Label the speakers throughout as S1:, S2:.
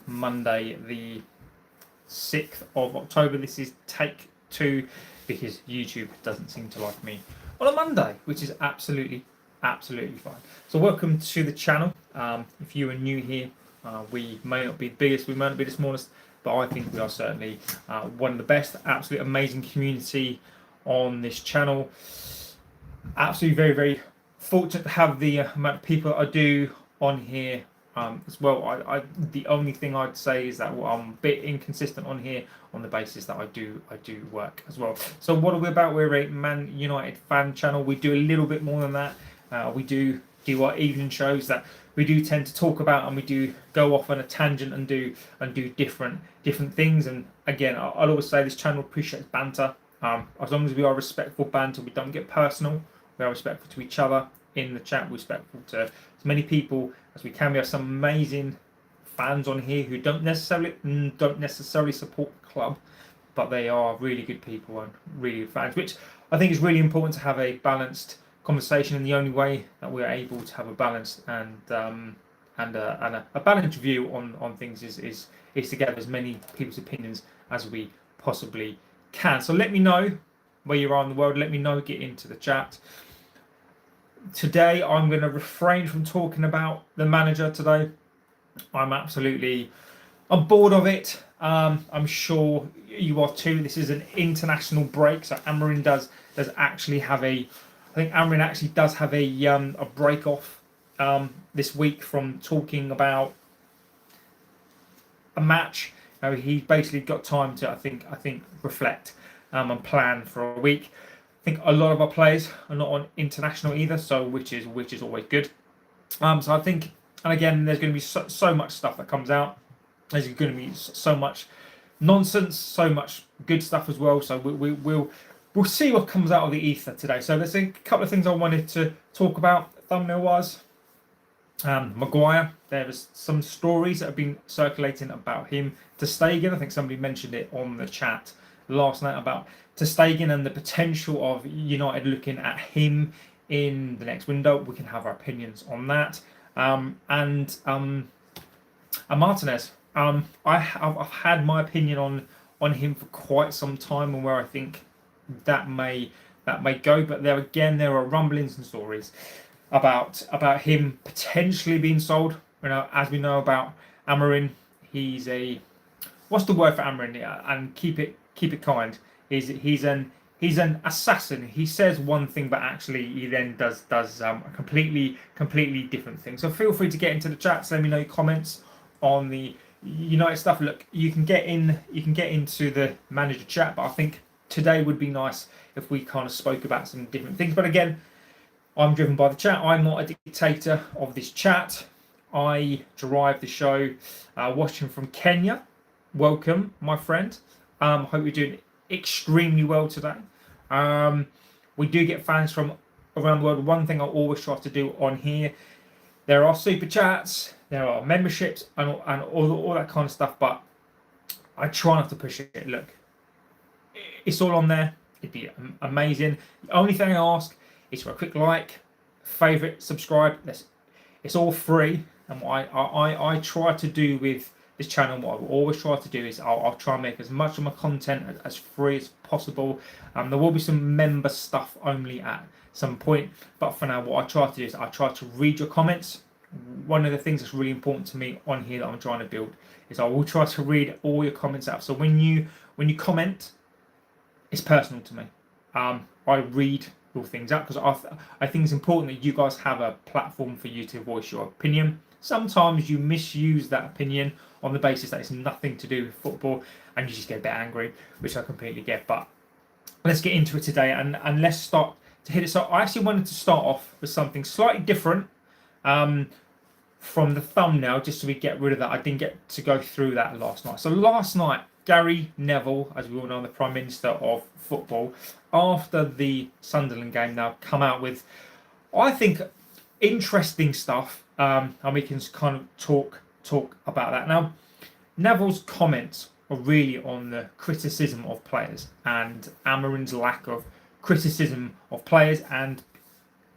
S1: Monday the 6th of October. This is take 2 because YouTube doesn't seem to like me on a Monday, which is absolutely fine. So welcome to the channel. If you are new here, we may not be the biggest, we may not be the smallest, but I think we are certainly one of the best. Absolutely amazing community on this channel. Absolutely very fortunate to have the amount of people I do on here as well. The only thing I'd say is that I'm a bit inconsistent on here on the basis that I do work as well. So what are we about? We're a Man United fan channel. We do a little bit more than that. We do our evening shows that we do tend to talk about, and we do go off on a tangent and do different things. And again, I'll always say this channel appreciates banter. As long as we are respectful banter, we don't get personal. We are respectful to each other in the chat. We're respectful to as many people as we can. We have some amazing fans on here who don't necessarily support the club, but they are really good people and really good fans, which I think is really important to have a balanced conversation. And the only way that we're able to have a balanced and a balanced view on things is to gather as many people's opinions as we possibly can. So let me know where you are in the world. Let me know. Get into the chat. Today I'm going to refrain from talking about the manager today. I'm bored of it. I'm sure you are too. This is an international break, so Amorim does actually have a break off this week from talking about a match. He's basically got time to I think reflect and plan for a week. I think a lot of our players are not on international either, so which is always good. So I think, and again, there's going to be so much stuff that comes out. There's going to be so much nonsense, so much good stuff as well. So we'll see what comes out of the ether today. So there's a couple of things I wanted to talk about. Thumbnail wise, Maguire. There was some stories that have been circulating about him. Ter Stegen, I think somebody mentioned it on the chat last night about Ter Stegen and the potential of United looking at him in the next window. We can have our opinions on that. And Martinez. I've had my opinion on him for quite some time and where I think that may go. But there are rumblings and stories about him potentially being sold. As we know about Amorim, he's a, what's the word for Amorim? And keep it kind. He's an assassin. He says one thing, but actually he then does a completely different thing. So feel free to get into the chat. So let me know your comments on the United stuff. Look, you can get into the manager chat, but I think today would be nice if we kind of spoke about some different things. But again, I'm driven by the chat. I'm not a dictator of this chat. I derive the show watching from Kenya. Welcome, my friend. Hope you're doing extremely well today. We do get fans from around the world. One thing I always try to do on here, there are super chats, there are memberships, and all that kind of stuff, but I try not to push it. Look, it's all on there. It'd be amazing. The only thing I ask is for a quick like, favorite, subscribe. It's all free. And what I try to do with this channel, what I will always try to do is I'll try and make as much of my content as free as possible. There will be some member stuff only at some point, but for now what I try to do is I try to read your comments. One of the things that's really important to me on here that I'm trying to build is I will try to read all your comments out. So when you comment, it's personal to me. I read your things out because I think it's important that you guys have a platform for you to voice your opinion. Sometimes you misuse that opinion on the basis that it's nothing to do with football and you just get a bit angry, which I completely get. But let's get into it today and let's start to hit it. So I actually wanted to start off with something slightly different from the thumbnail, just so we get rid of that. I didn't get to go through that last night. So last night, Gary Neville, as we all know, the Prime Minister of football, after the Sunderland game, now come out with, I think, interesting stuff. And we can kind of talk about that. Now, Neville's comments are really on the criticism of players and Amorim's lack of criticism of players, and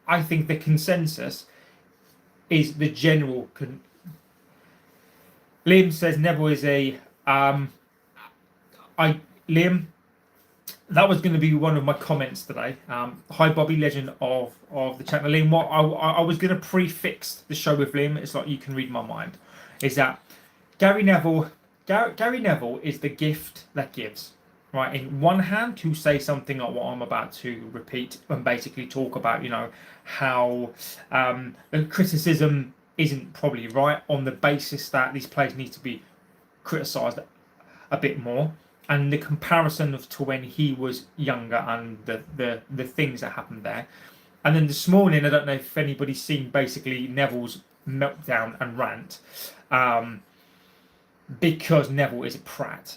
S1: I think the consensus is the general Liam says Neville is a Liam. That was going to be one of my comments today. Hi Bobby, legend of the channel. Liam, what I was going to prefix the show with Liam. It's like you can read my mind. Is that Gary Neville? Gary Neville is the gift that gives. Right, in one hand, to say something like what I'm about to repeat and basically talk about, how the criticism isn't probably right on the basis that these players need to be criticised a bit more, and the comparison to when he was younger and the things that happened there. And then this morning, I don't know if anybody's seen basically Neville's meltdown and rant. Because Neville is a prat.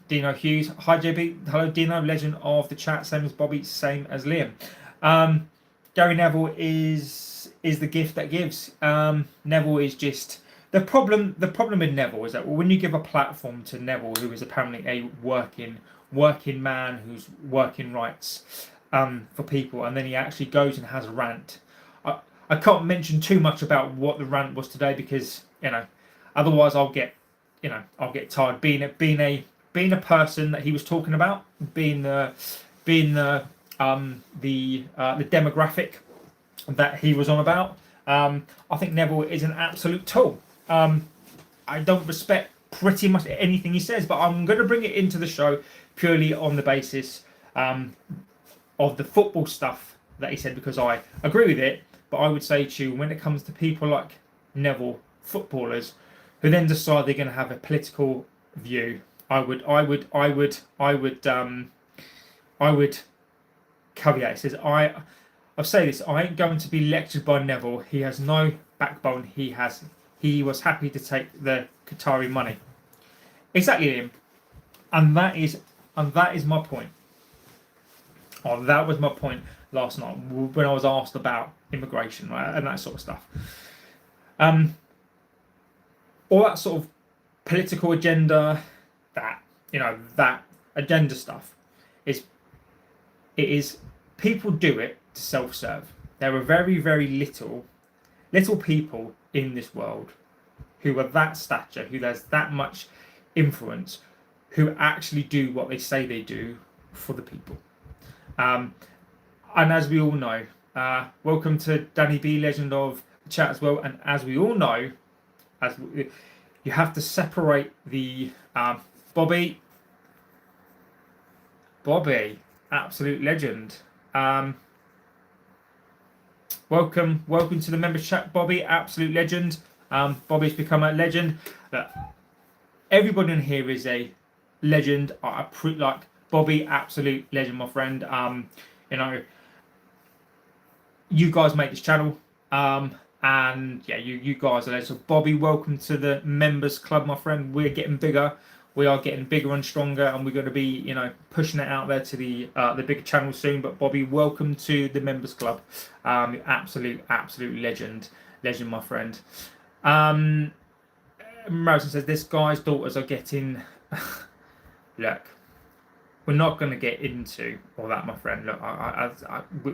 S1: Dino Hughes, hi JB, hello Dino, legend of the chat, same as Bobby, same as Liam. Gary Neville is the gift that gives. Neville is just the problem. The problem with Neville is that when you give a platform to Neville, who is apparently a working man who's working rights for people, and then he actually goes and has a rant. I can't mention too much about what the rant was today because otherwise I'll get tired being a person that he was talking about, being the demographic that he was on about. I think Neville is an absolute tool. I don't respect pretty much anything he says, but I'm going to bring it into the show purely on the basis of the football stuff that he said, because I agree with it. But I would say to you, when it comes to people like Neville, footballers, who then decide they're going to have a political view, I would caveat. It says I'll say this: I ain't going to be lectured by Neville. He has no backbone. He was happy to take the Qatari money. Exactly, Liam, and that is my point. Oh, that was my point last night when I was asked about immigration, right, and that sort of stuff. All that sort of political agenda, that agenda stuff is people do it to self-serve. There are very, very little people in this world who are that stature, who has that much influence, who actually do what they say they do for the people. And as we all know, welcome to Danny B, legend of the chat as well. And as we all know, you have to separate the Bobby, absolute legend. Welcome to the members chat, Bobby, absolute legend. Bobby's become a legend. Everybody in here is a legend. I like Bobby, absolute legend, my friend. You guys make this channel. And yeah, you guys are there. So Bobby, welcome to the members club, my friend. We're getting bigger. We are getting bigger and stronger, and we're going to be, pushing it out there to the bigger channel soon. But Bobby, welcome to the members club. Absolute legend, my friend. Morrison says this guy's daughters are getting. Look, we're not going to get into all that, my friend. Look,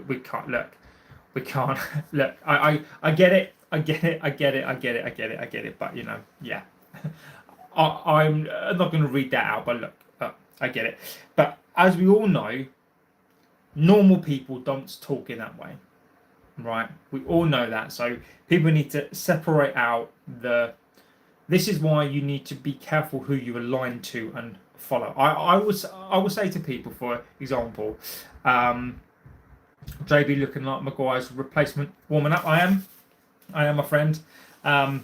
S1: we can't look. We can't look. I get it. I get it. But yeah, I'm not going to read that out. But look, I get it. But as we all know, normal people don't talk in that way, right? We all know that. So people need to separate out the. This is why you need to be careful who you align to and follow. I would say to people, for example. JB looking like Maguire's replacement, warming up. I am, my friend. I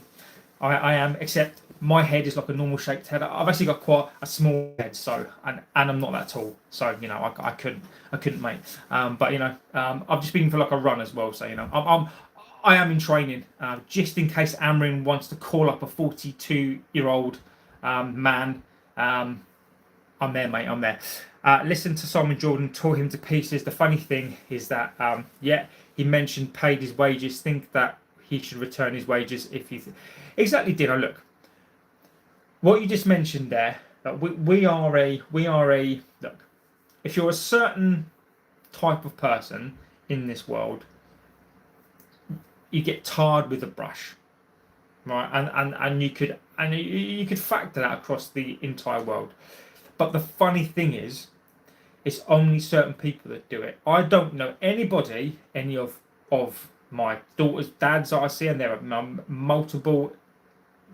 S1: am, except my head is like a normal shaped head. I've actually got quite a small head, so and I'm not that tall, so I couldn't mate. But I've just been for like a run as well, so I am in training, just in case Amrin wants to call up a 42-year-old man. I'm there, mate. I'm there. Listen to Simon Jordan, tore him to pieces. The funny thing is that, he mentioned paid his wages. Think that he should return his wages if he exactly did. Look, what you just mentioned there. We are a look. If you're a certain type of person in this world, you get tarred with a brush, right? And and you could factor that across the entire world. But the funny thing is, it's only certain people that do it. I don't know anybody, any of my daughter's dads that I see, and there are multiple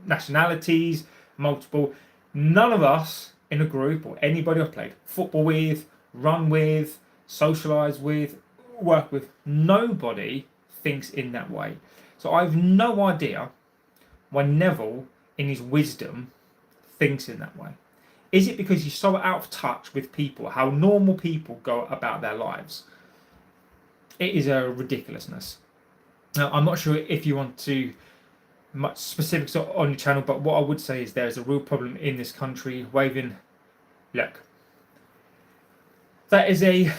S1: nationalities, multiple. None of us in a group or anybody I've played football with, run with, socialise with, work with, nobody thinks in that way. So I have no idea why Neville, in his wisdom, thinks in that way. Is it because he's so out of touch with people, how normal people go about their lives? It is a ridiculousness. Now, I'm not sure if you want to much specifics on your channel, but what I would say is there's a real problem in this country. Waving, look, that is a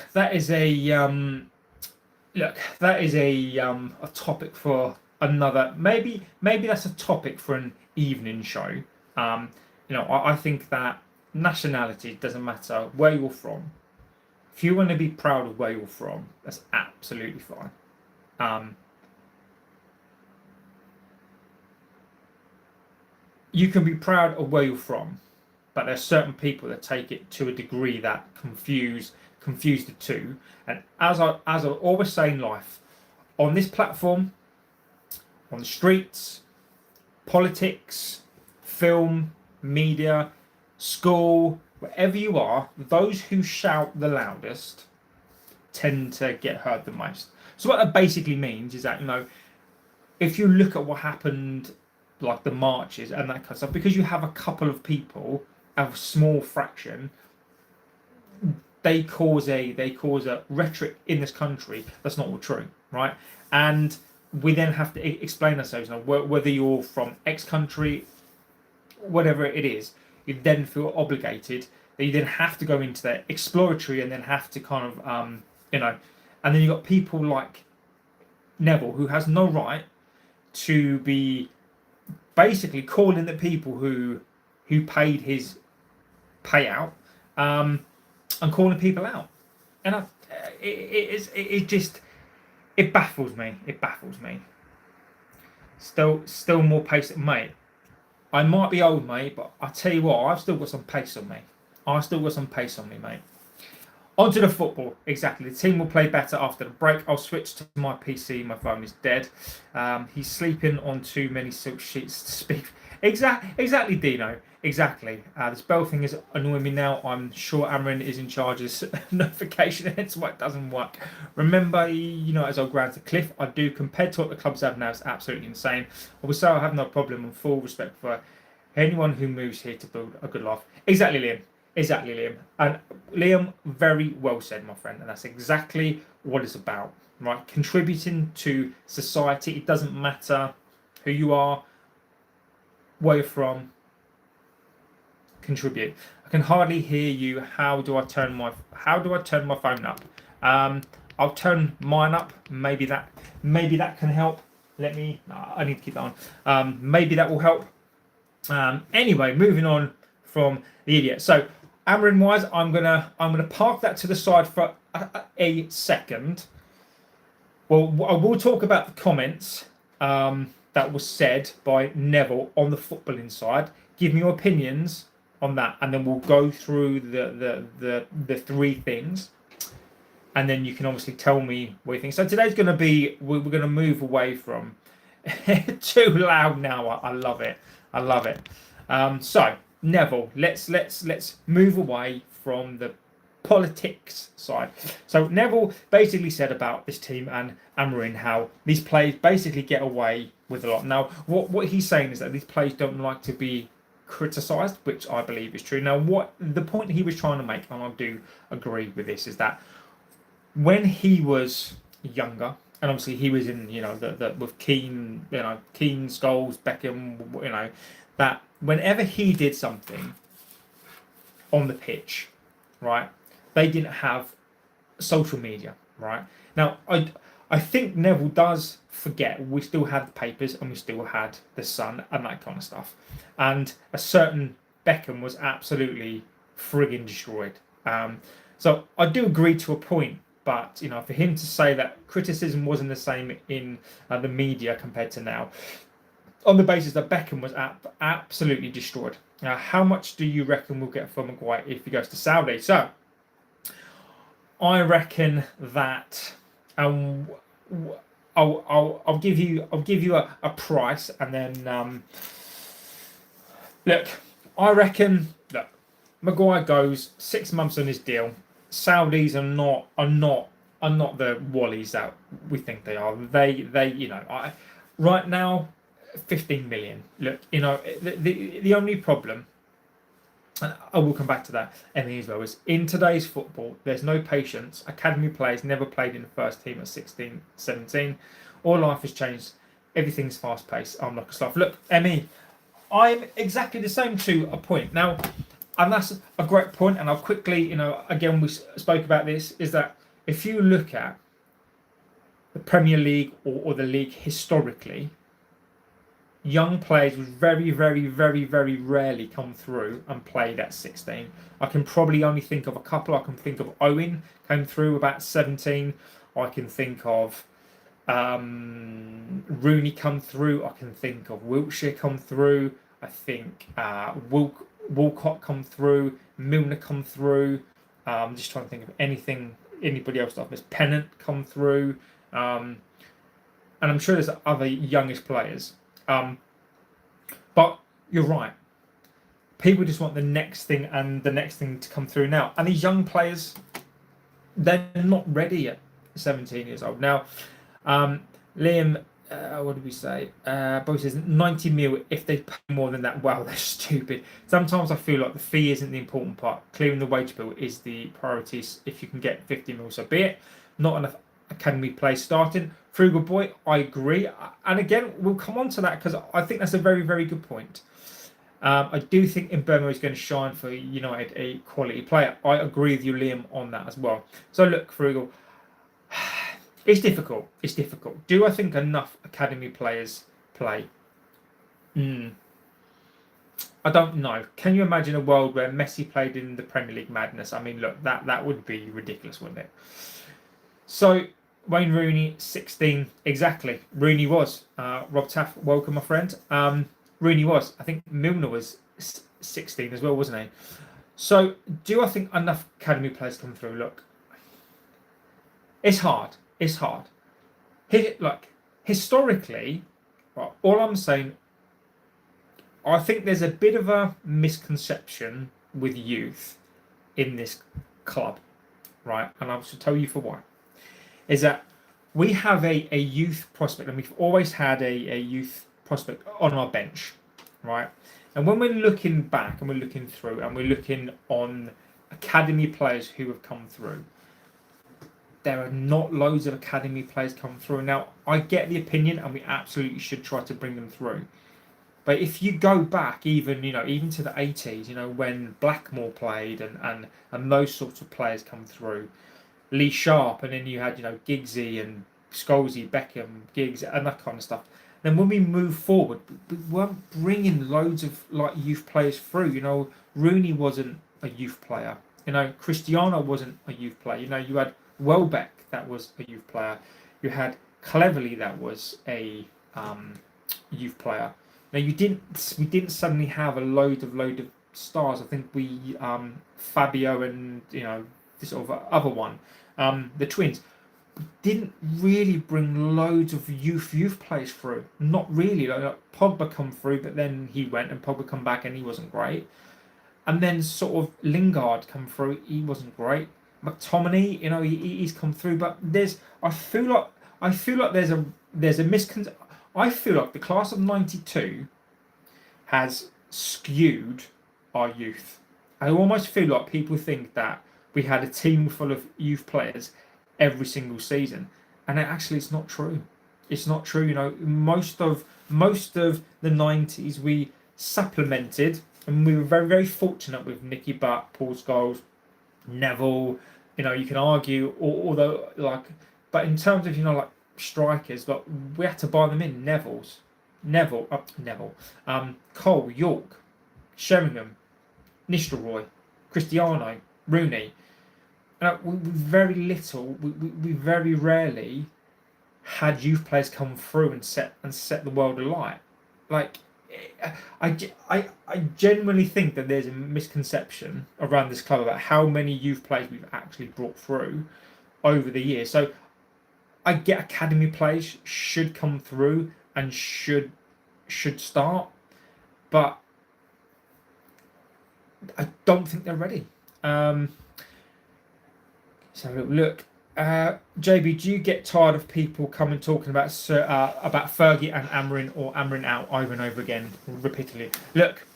S1: topic for another. Maybe that's a topic for an evening show. I think that nationality doesn't matter where you're from. If you want to be proud of where you're from, that's absolutely fine. You can be proud of where you're from, but there's certain people that take it to a degree that confuse the two. And as I always say in life, on this platform, on the streets, politics, film, media, school, wherever you are, those who shout the loudest tend to get heard the most. So what that basically means is that, if you look at what happened, like the marches and that kind of stuff, because you have a couple of people, a small fraction, they cause a rhetoric in this country that's not all true, right? And we then have to explain ourselves. Whether you're from X country, whatever it is, you then feel obligated that you then have to go into that exploratory and then have to kind of and then you've got people like Neville, who has no right to be basically calling the people who paid his payout and calling people out. And it baffles me. It baffles me. Still more pace, mate. I might be old, mate, but I tell you what, I've still got some pace on me. Mate. Onto the football. Exactly. The team will play better after the break. I'll switch to my PC. My phone is dead. He's sleeping on too many silk sheets to speak. Exactly, Dino. Exactly. This bell thing is annoying me now. I'm sure Amorim is in charge of this notification, hence why it doesn't work. Remember, as I go around the cliff, I do, compared to what the clubs have now, it's absolutely insane. Also, I have no problem and full respect for anyone who moves here to build a good life. Exactly, Liam. And Liam, very well said, my friend. And that's exactly what it's about, right? Contributing to society. It doesn't matter who you are, where you're from. Contribute. I can hardly hear you. How do I turn my phone up? I'll turn mine up. Maybe that can help. I need to keep that on. Maybe that will help. Anyway, moving on from the idiot. So Amorim wise, I'm gonna park that to the side for a second. Well, I will talk about the comments that was said by Neville on the footballing side. Give me your opinions on that, and then we'll go through the three things, and then you can obviously tell me what you think. So today's going to be, we're going to move away from too loud now. I love it. So Neville, let's move away from the politics side. So Neville basically said about this team and Amorim how these players basically get away with a lot. Now, what he's saying is that these players don't like to be criticised, which I believe is true. Now, what the point he was trying to make, and I do agree with this, is that when he was younger, and obviously he was in, the with Keane, Keane, Scholes, Beckham, that whenever he did something on the pitch, right, they didn't have social media, right? Now, I think Neville does forget we still had the papers and we still had the Sun and that kind of stuff. And a certain Beckham was absolutely frigging destroyed. So I do agree to a point, but for him to say that criticism wasn't the same in the media compared to now, on the basis that Beckham was absolutely destroyed. Now, how much do you reckon we'll get for Maguire if he goes to Saudi? So, I reckon that I'll give you a price, and then look. I reckon that Maguire goes 6 months on his deal. Saudis are not the Wallies that we think they are. They right now 15 million. Look, the only problem, and I will come back to that as well, is in today's football, there's no patience. Academy players never played in the first team at 16, 17. All life has changed. Everything's fast paced. I'm like a sloth. Look, Emmy, I'm exactly the same to a point. Now, and that's a great point, and I'll quickly, again, we spoke about this, is that if you look at the Premier League or the league historically, young players would very, very, very, very rarely come through and played at 16. I can probably only think of a couple. I can think of Owen came through about 17. I can think of Rooney come through. I can think of Wiltshire come through. I think Walcott come through. Milner come through. I'm just trying to think of anybody else that I've missed. Pennant come through. And I'm sure there's other youngish players. But you're right. People just want the next thing and the next thing to come through now. And these young players, they're not ready at 17 years old. Now, Liam, what did we say? Both says 90 mil. If they pay more than that, wow, they're stupid. Sometimes I feel like the fee isn't the important part. Clearing the wage bill is the priority. If you can get 50 mil, so be it. Not enough academy play starting. Frugal boy, I agree. And again, we'll come on to that because I think that's a very, very good point. I do think Mbeumo is going to shine for United, a quality player. I agree with you, Liam, on that as well. So look, Frugal, it's difficult. It's difficult. Do I think enough academy players play? I don't know. Can you imagine a world where Messi played in the Premier League madness? I mean, look, that would be ridiculous, wouldn't it? So Wayne Rooney, 16, exactly. Rooney was. Rob Taff, welcome, my friend. Rooney was. I think Milner was 16 as well, wasn't he? So do I think enough academy players come through? Look, it's hard. It's hard. Historically, well, all I'm saying, I think there's a bit of a misconception with youth in this club, right? And I should tell you for why. Is that we have a youth prospect, and we've always had a youth prospect on our bench, right? And when we're looking back and we're looking through and we're looking on academy players who have come through, there are not loads of academy players come through. Now, I get the opinion, and we absolutely should try to bring them through. But if you go back, even to the 80s, when Blackmore played and those sorts of players come through, Lee Sharp, and then you had Giggsy and Scholesy, Beckham, Giggs, and that kind of stuff. Then when we move forward, we weren't bringing loads of youth players through. Rooney wasn't a youth player. Cristiano wasn't a youth player. You had Welbeck, that was a youth player. You had Cleverley, that was a youth player. Now we didn't suddenly have a load of stars. I think we Fabio and this sort of other one, the twins, didn't really bring loads of youth players through. Not really. Like Pogba come through, but then he went, and Pogba come back and he wasn't great. And then sort of Lingard come through, he wasn't great. McTominay, he's come through, but I feel like there's a misconception. I feel like the class of '92 has skewed our youth. I almost feel like people think that we had a team full of youth players every single season, and it's not true. It's not true. Most of the '90s we supplemented, and we were very, very fortunate with Nicky Butt, Paul Scholes, Neville. You can argue, although but in terms of strikers, we had to buy them in. Neville, Cole, York, Sheringham, Nistelrooy, Cristiano, Rooney. We very little. We very rarely had youth players come through and set the world alight. Like, I genuinely think that there's a misconception around this club about how many youth players we've actually brought through over the years. So I get academy players should come through and should start, but I don't think they're ready. So look, JB, do you get tired of people coming talking about Fergie and Amorim or Amorim out over and over again repeatedly? Look,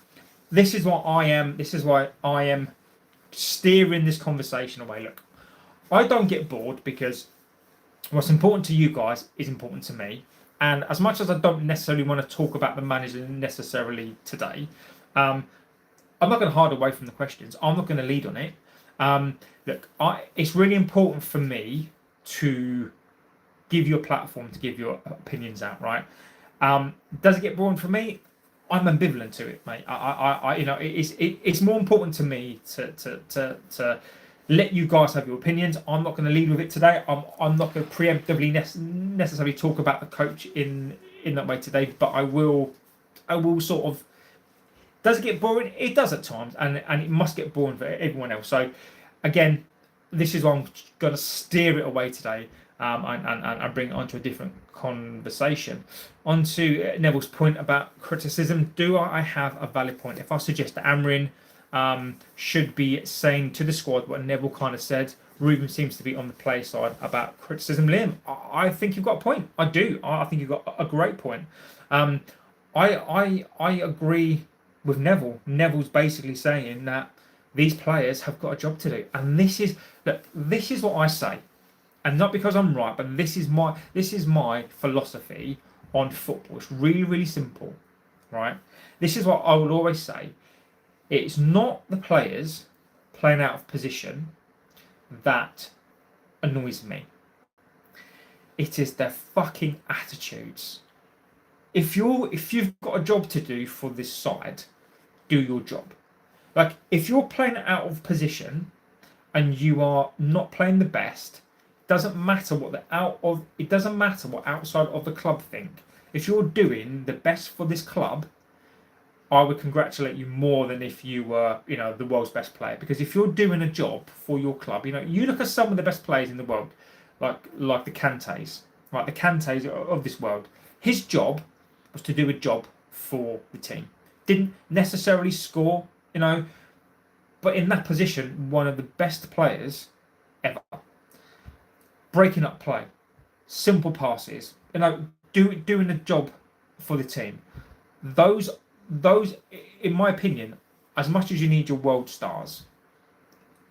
S1: this is what I am. This is why I am steering this conversation away. Look, I don't get bored because what's important to you guys is important to me. And as much as I don't necessarily want to talk about the manager necessarily today, I'm not going to hide away from the questions. I'm not going to lead on it. Look, it's really important for me to give you a platform to give your opinions out, right? Does it get boring for me? I'm ambivalent to it, mate. It's more important to me to let you guys have your opinions. I'm not going to lead with it today. I'm not going to preemptively necessarily talk about the coach in that way today, but I will sort of. Does it get boring? It does at times, and it must get boring for everyone else. So, again, this is why I'm going to steer it away today, and bring it onto a different conversation. Onto Neville's point about criticism. Do I have a valid point? If I suggest that Amorim should be saying to the squad what Neville kind of said, Rúben seems to be on the play side about criticism. Liam, I think you've got a point. I do. I think you've got a great point. I agree with Neville. Neville's basically saying that these players have got a job to do, and this is what I say, and not because I'm right, but this is my philosophy on football. It's really, really simple, right? This is what I would always say. It's not the players playing out of position that annoys me. It is their fucking attitudes. If you've got a job to do for this side, do your job. Like, if you're playing out of position and you are not playing the best, doesn't matter what it doesn't matter what outside of the club think. If you're doing the best for this club, I would congratulate you more than if you were, the world's best player. Because if you're doing a job for your club, you look at some of the best players in the world, like the Kantés, right? The Kantés of this world. His job was to do a job for the team. Didn't necessarily score, but in that position, one of the best players ever. Breaking up play, simple passes, doing a job for the team. Those, in my opinion, as much as you need your world stars,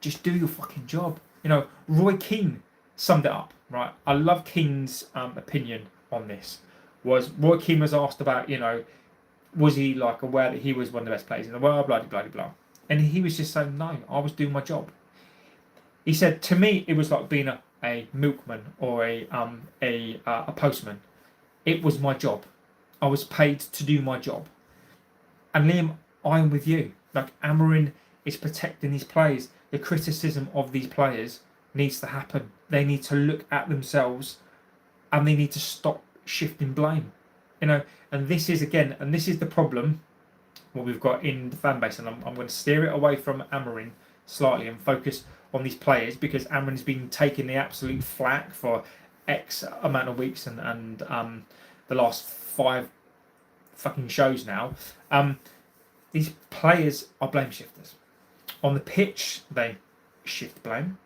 S1: just do your fucking job. Roy Keane summed it up, right? I love Keane's opinion on this. Roy Keane was asked about, was he aware that he was one of the best players in the world, blah, blah, blah, blah. And he was just saying, no, I was doing my job. He said, to me, it was like being a milkman or a postman. It was my job. I was paid to do my job. And Liam, I'm with you. Amorim is protecting these players. The criticism of these players needs to happen. They need to look at themselves and they need to stop shifting blame. And this is the problem what we've got in the fan base, and I'm going to steer it away from Amorim slightly and focus on these players, because Amorim's been taking the absolute flack for X amount of weeks and the last 5 fucking shows now. These players are blame shifters. On the pitch, they shift blame.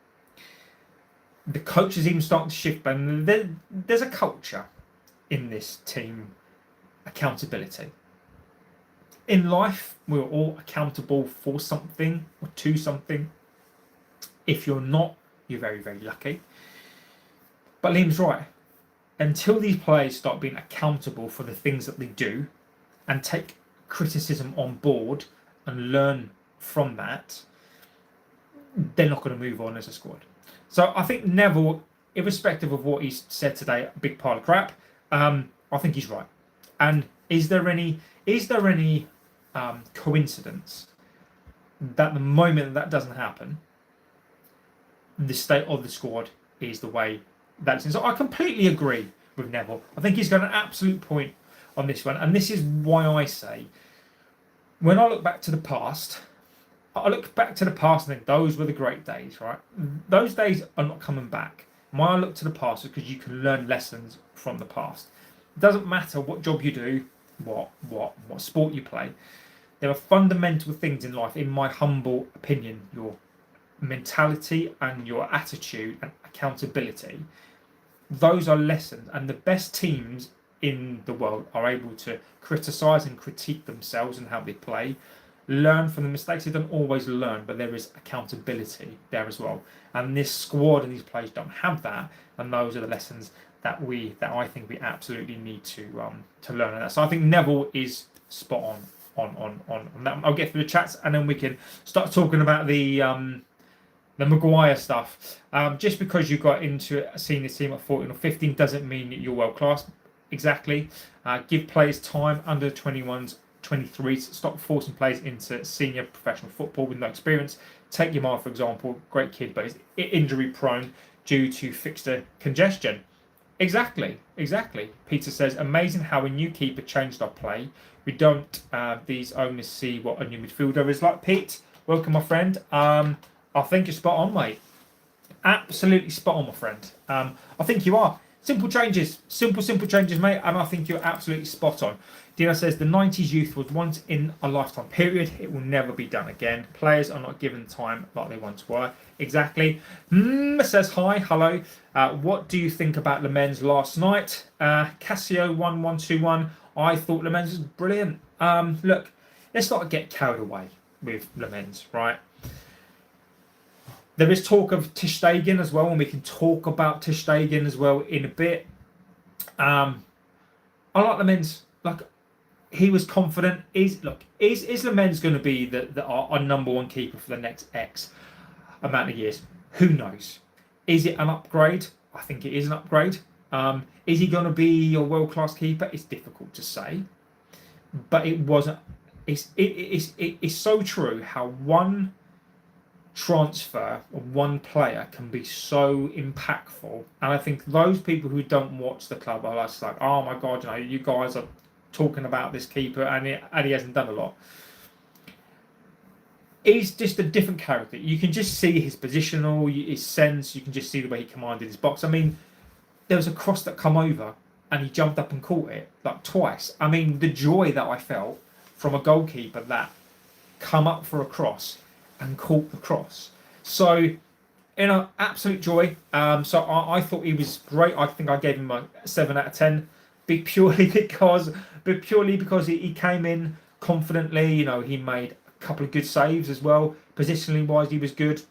S1: The coach is even starting to shift blame. There's a culture in this team. Accountability. In life, we're all accountable for something or to something. If you're not, you're very, very lucky. But Liam's right. Until these players start being accountable for the things that they do and take criticism on board and learn from that, they're not going to move on as a squad. So I think Neville, irrespective of what he's said today, a big pile of crap, I think he's right. And is there any coincidence that the moment that doesn't happen, the state of the squad is the way that's in? So I completely agree with Neville. I think he's got an absolute point on this one, and this is why I say, when I look back to the past, and think those were the great days, right? Those days are not coming back. Why I look to the past is because you can learn lessons from the past. It doesn't matter what job you do, what sport you play. There are fundamental things in life, in my humble opinion, your mentality and your attitude and accountability. Those are lessons, and the best teams in the world are able to criticise and critique themselves and how they play, learn from the mistakes. They don't always learn, but there is accountability there as well. And this squad and these players don't have that, and those are the lessons that I think we absolutely need to learn. And so I think Neville is spot on that. I'll get through the chats, and then we can start talking about the Maguire stuff. Just because you got into a senior team at 14 or 15 doesn't mean that you're world class. Exactly. Give players time under 21s, 23s. Stop forcing players into senior professional football with no experience. Take Yamar, for example, great kid, but is injury prone due to fixture congestion. Exactly. Peter says, amazing how a new keeper changed our play. We don't, these owners see what a new midfielder is like. Pete, welcome, my friend. I think you're spot on, mate. Absolutely spot on, my friend. I think you are. Simple changes, simple changes, mate, and I think you're absolutely spot on. Dino says the 90s youth was once in a lifetime period. It will never be done again. Players are not given time like they once were. Exactly. Says hi, hello. What do you think about Le Mans last night? Casio1121. I thought Le Mans was brilliant. Look, let's not get carried away with Le Mans, right? There is talk of Ter Stegen as well, and we can talk about Ter Stegen as well in a bit. I like Le Mans. Like, he was confident. Is Le Mans going to be our number one keeper for the next X amount of years? Who knows? Is it an upgrade? I think it is an upgrade. Is he going to be your world class keeper? It's difficult to say, but it wasn't. It's so true how one transfer of one player can be so impactful, and I think those people who don't watch the club are just like, oh my god, you guys are talking about this keeper and he hasn't done a lot. He's just a different character. You can just see his positional, his sense. You can just see the way he commanded his box. I mean, there was a cross that come over and he jumped up and caught it like twice. I mean, the joy that I felt from a goalkeeper that come up for a cross and caught the cross. So, absolute joy. So I thought he was great. I think I gave him a 7 out of 10. Purely because he came in confidently. He made a couple of good saves as well. Positionally wise, he was good.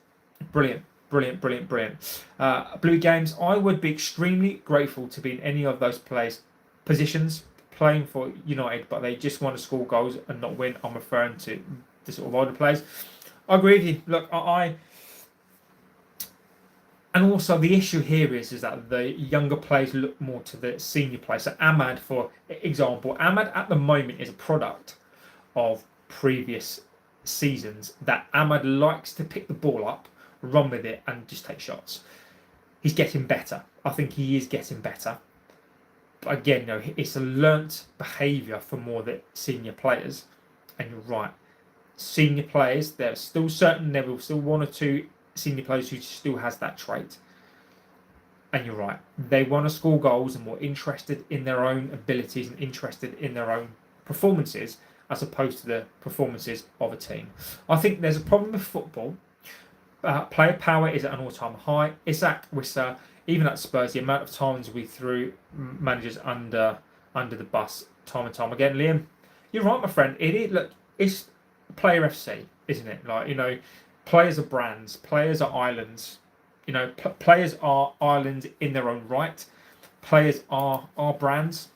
S1: Brilliant. Blue Games, I would be extremely grateful to be in any of those players' positions playing for United, but they just want to score goals and not win. I'm referring to the sort of older players. I agree with you. Look, and also the issue here is that the younger players look more to the senior players. So Ahmad, for example, at the moment is a product of previous seasons, that Ahmad likes to pick the ball up, run with it, and just take shots. He's getting better. I think he is getting better. But again, it's a learnt behaviour for more the senior players. And you're right. Senior players, there's still still one or two senior players who still has that trait. And you're right. They want to score goals and more interested in their own abilities and interested in their own performances as opposed to the performances of a team. I think there's a problem with football. Player power is at an all-time high. Isaac Wissa, even at Spurs, the amount of times we threw managers under the bus time and time again. Liam, you're right, my friend. It is. Look, it's Player FC, isn't it? Like, players are brands, players are islands. Players are islands in their own right. Players are brands,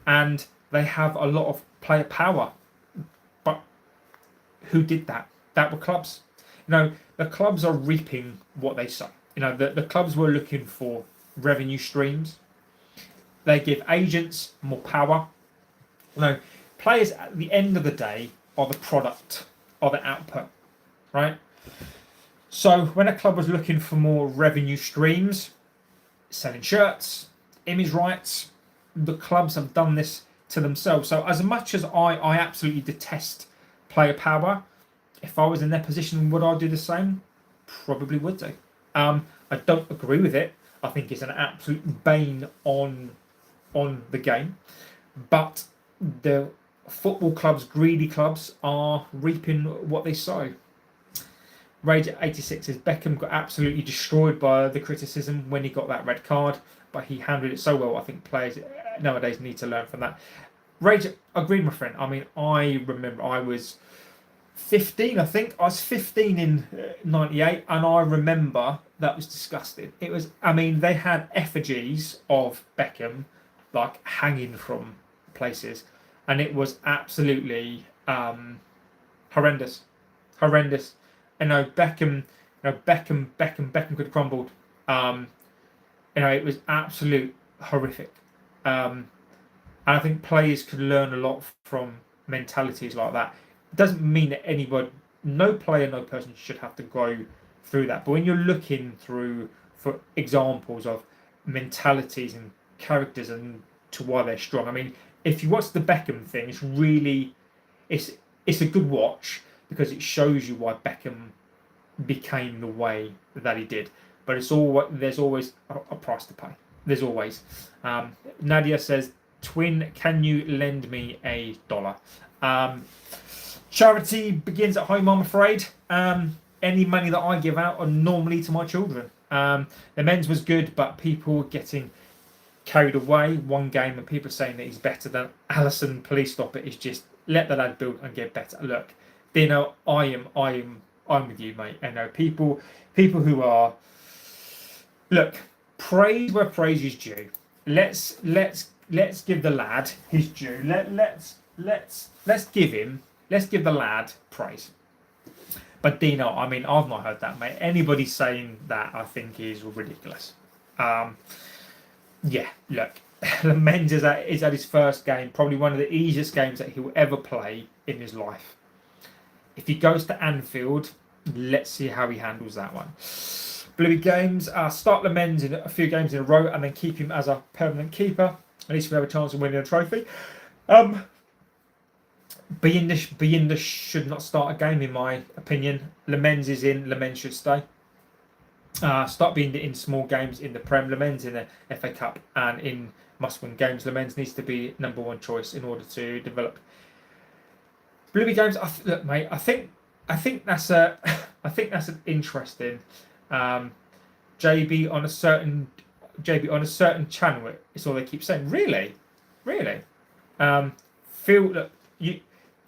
S1: and they have a lot of player power. But who did that? That were clubs. The clubs are reaping what they sow. The clubs were looking for revenue streams. They give agents more power. Players at the end of the day are the product, are the output, right? So when a club was looking for more revenue streams, selling shirts, image rights, the clubs have done this to themselves. So as much as I absolutely detest player power, if I was in their position, would I do the same? Probably would do. I don't agree with it. I think it's an absolute bane on the game. But the football clubs, greedy clubs, are reaping what they sow. Rage at 86 says Beckham got absolutely destroyed by the criticism when he got that red card, but he handled it so well. I think players nowadays need to learn from that. Rage, agreed, my friend. I mean, I remember I was 15, I think. I was 15 in 98, and I remember that was disgusting. It was, I mean, they had effigies of Beckham like hanging from places, and it was absolutely horrendous. Horrendous. Beckham could have crumbled. It was absolute horrific. And I think players could learn a lot from mentalities like that. It doesn't mean that no player, no person should have to go through that. But when you're looking through for examples of mentalities and characters and to why they're strong, I mean, if you watch the Beckham thing, it's a good watch because it shows you why Beckham became the way that he did. But there's always a price to pay. There's always. Nadia says, "Twin, can you lend me $1?" Charity begins at home, I'm afraid. Any money that I give out are normally to my children. The men's was good, but people were getting carried away. One game and people saying that he's better than Alisson. Please stop it. It's just let the lad build and get better. Look, Dino, I'm with you, mate. I know people who are, look, praise where praise is due. Let's give the lad his due. Let's give the lad praise. But Dino, I mean, I've not heard that, mate. Anybody saying that, I think, is ridiculous. Yeah, look, Menz is at his first game, probably one of the easiest games that he'll ever play in his life. If he goes to Anfield, let's see how he handles that one. Bluey Games, start Menz in a few games in a row and then keep him as a permanent keeper. At least we have a chance of winning a trophy. Bayinda should not start a game, in my opinion. Menz is in. Menz should stay. Start being in small games in the Prem. Menz in the FA Cup and in must-win games. Menz needs to be #1 choice in order to develop. Bluey Games, look, mate. I think that's an interesting. JB on a certain channel. It's all they keep saying. Really.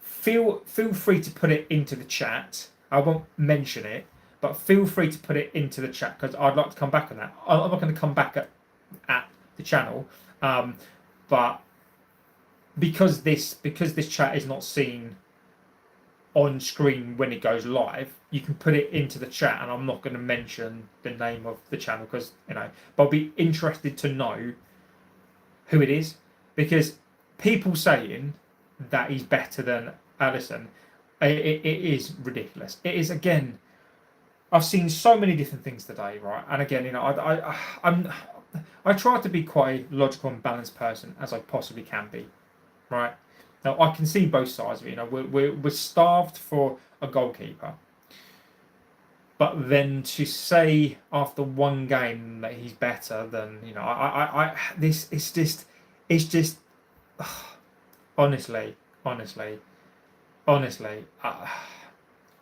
S1: Feel free to put it into the chat. I won't mention it, but feel free to put it into the chat because I'd like to come back on that. I'm not going to come back at the channel, but because this chat is not seen on screen when it goes live, you can put it into the chat, and I'm not going to mention the name of the channel because but I'll be interested to know who it is, because people saying that he's better than Alisson, it is ridiculous. It is, again, I've seen so many different things today, right? And again, I try to be quite a logical and balanced person as I possibly can be, right? Now I can see both sides of it. We're starved for a goalkeeper, but then to say after one game that he's better than it's just honestly.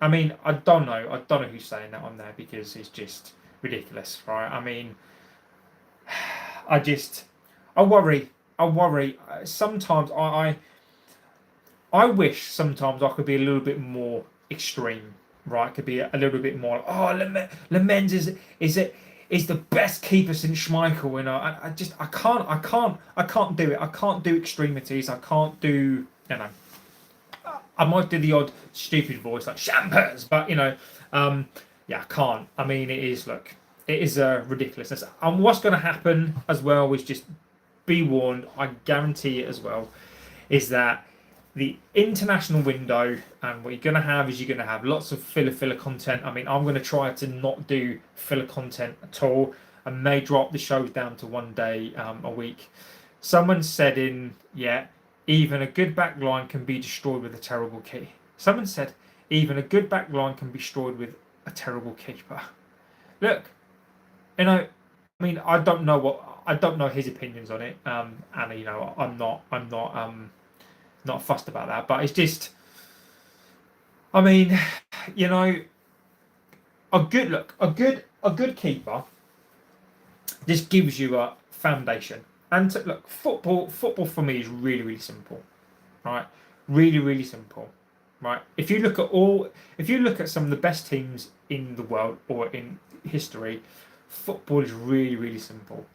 S1: I mean, I don't know who's saying that on there because it's just ridiculous, right? I mean, I worry. Sometimes I wish sometimes I could be a little bit more extreme, right? Could be a little bit more. Menz is the best keeper since Schmeichel. I can't do it. I can't do extremities. I can't do. I might do the odd stupid voice like Champers, but I can't. I mean, it is a ridiculousness. And what's going to happen as well is, just be warned, I guarantee it as well, is that the international window, and what you're going to have lots of filler content. I mean, I'm going to try to not do filler content at all. I may drop the shows down to one day a week. Someone said even a good back line can be destroyed with a terrible key. Someone said, even a good back line can be destroyed with a terrible keeper. Look, you know, I mean, I don't know his opinions on it, and you know, not fussed about that. But it's just, I mean, you know, a good keeper just gives you a foundation. And look, football for me is really simple, right? Really simple, right? If you look at some of the best teams in the world or in history, football is really simple.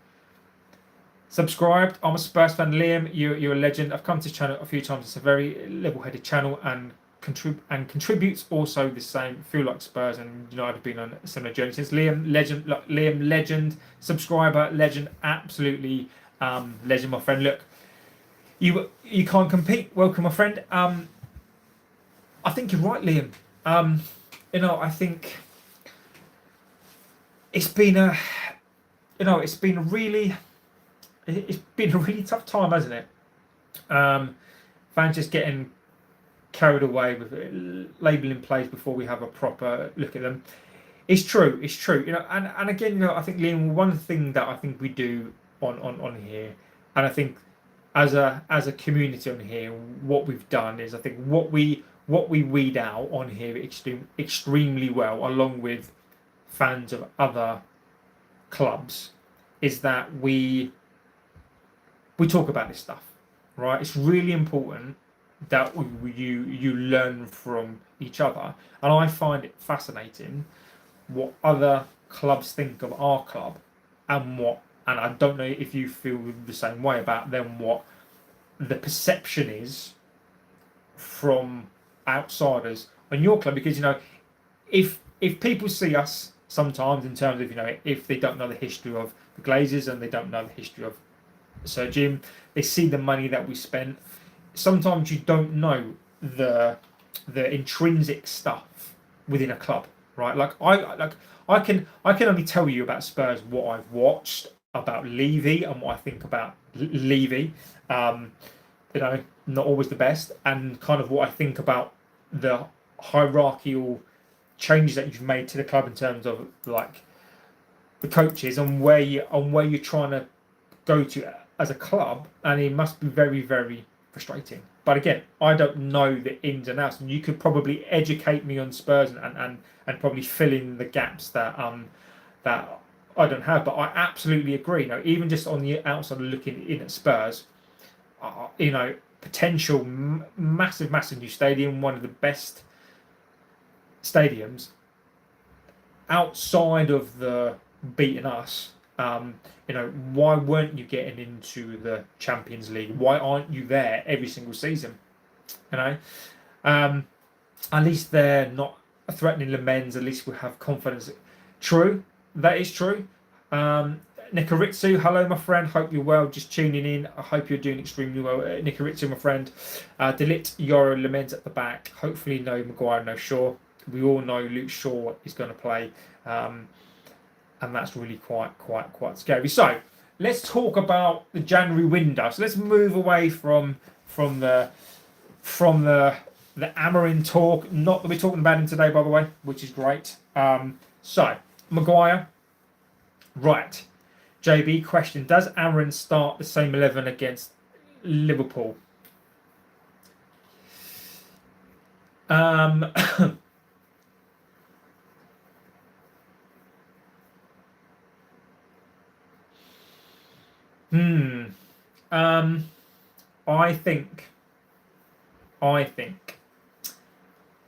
S1: Subscribed. I'm a Spurs fan. Liam, you're a legend. I've come to this channel a few times. It's a very level-headed channel and contributes also the same. Feel like Spurs and United have been on a similar journey since. Liam, legend. Look, Liam, legend. Subscriber, legend. Absolutely, legend, my friend. Look, you can't compete. Welcome, my friend. I think you're right, Liam. You know, I think it's been a really tough time, hasn't it? Fans just getting carried away with labelling plays before we have a proper look at them. It's true. You know, and again, you know, I think, Liam, one thing that I think we do on here, and I think as a community on here, what we've done is, I think what we weed out on here extremely well, along with fans of other clubs, is that we talk about this stuff, right? It's really important that you learn from each other, and I find it fascinating what other clubs think of our club, and I don't know if you feel the same way about them, what the perception is from outsiders on your club, because, you know, if people see us sometimes in terms of, you know, if they don't know the history of the Glazers and they don't know the history of Sir Jim, they see the money that we spent. Sometimes you don't know the intrinsic stuff within a club, right? Like I can only tell you about Spurs what I've watched about Levy and what I think about Levy. You know, not always the best, and kind of what I think about the hierarchical changes that you've made to the club in terms of like the coaches and where you're trying to go to as a club, and it must be very frustrating. But again, I don't know the ins and outs, and you could probably educate me on Spurs and probably fill in the gaps that that I don't have. But I absolutely agree. You know, even just on the outside looking in at Spurs, you know, potential massive new stadium, one of the best stadiums outside of the beating us. You know, why weren't you getting into the Champions League? Why aren't you there every single season? You know, at least they're not threatening Le Mans. At least we have confidence. True, that is true. Nikaritsu, hello, my friend. Hope you're well. Just tuning in. I hope you're doing extremely well. Nikaritsu, my friend. Delit, Yoro, Le Mans at the back. Hopefully, no Maguire, no Shaw. We all know Luke Shaw is going to play. And that's really quite scary. So let's talk about the January window. So let's move away from the Amorim talk. Not that we're talking about him today, by the way, which is great. So Maguire, right? JB question: does Amorim start the same 11 against Liverpool?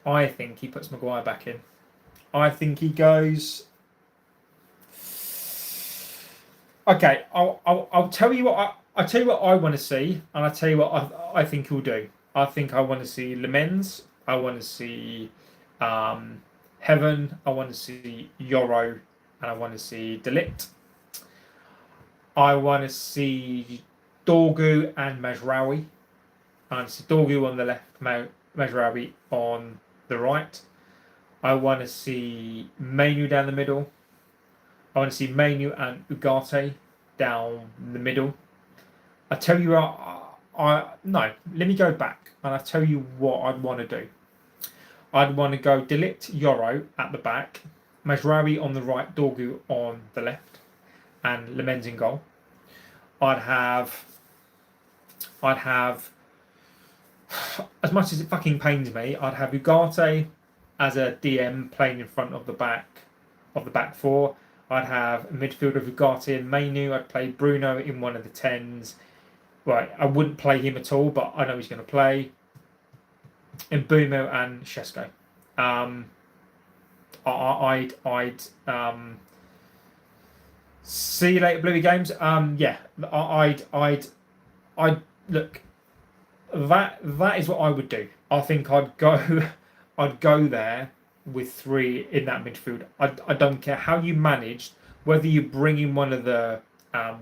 S1: I think he puts Maguire back in. I think he goes. Okay, I'll tell you what I'll tell you what I want to see, and I'll tell you what I think he'll do. I think I want to see Le Mans. I want to see Heaven. I want to see Yoro, and I want to see Delit. I want to see Dorgu and Mazraoui. I want to see Dorgu on the left, Mazraoui on the right. I want to see Mainu down the middle. I want to see Mainu and Ugarte down the middle. I tell you what, No, let me go back and I'll tell you what I'd want to do. I'd want to go De Ligt, Yoro at the back, Mazraoui on the right, Dorgu on the left, and Lemens in goal. I'd have, as much as it fucking pains me, I'd have Ugarte as a DM playing in front of the back four. I'd have a midfield of Ugarte and Mainu. I'd play Bruno in one of the 10s. Right, I wouldn't play him at all, but I know he's going to play. And Bumo and Shesko. I'd see you later, Bluey Games. Yeah, I'd look. That is what I would do. I think I'd go there with 3 in that midfield. I don't care how you managed, whether you bring in one of the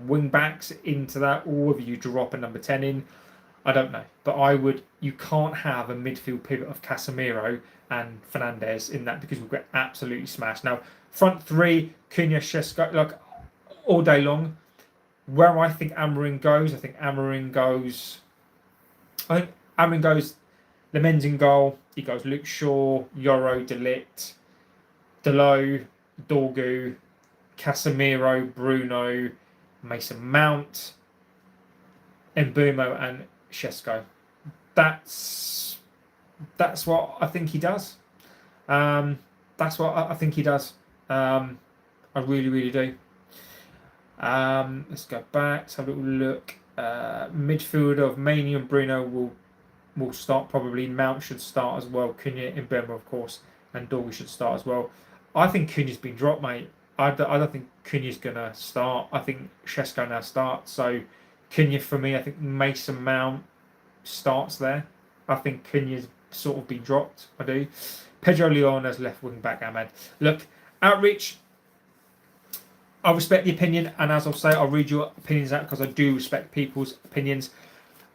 S1: wing backs into that, or whether you drop a number 10 in. I don't know, but you can't have a midfield pivot of Casemiro and Fernandes in that, because we'll get absolutely smashed. Now, front 3, Cunha, Shesko, like all day long. Where I think Amorim goes, I think Amorim goes Lemens in goal. He goes Luke Shaw, Yoro, De Ligt, Delo, Dorgu, Casemiro, Bruno, Mason Mount, Mbeumo and Shesko. That's what I think he does. That's what I think he does. I really, really do. Let's go back. Let's have a little look. Midfield of Manu and Bruno will start probably. Mount should start as well. Cunha, Mbeumo, of course, and Dorgu should start as well. I think Cunha's been dropped, mate. I don't think Cunha's gonna start. I think Shesko now starts. So Cunha for me. I think Mason Mount starts there. I think Cunha's sort of been dropped. I do. Pedro Leon as left wing back. Ahmed. Look, outreach. I respect the opinion, and as I'll say, I'll read your opinions out because I do respect people's opinions.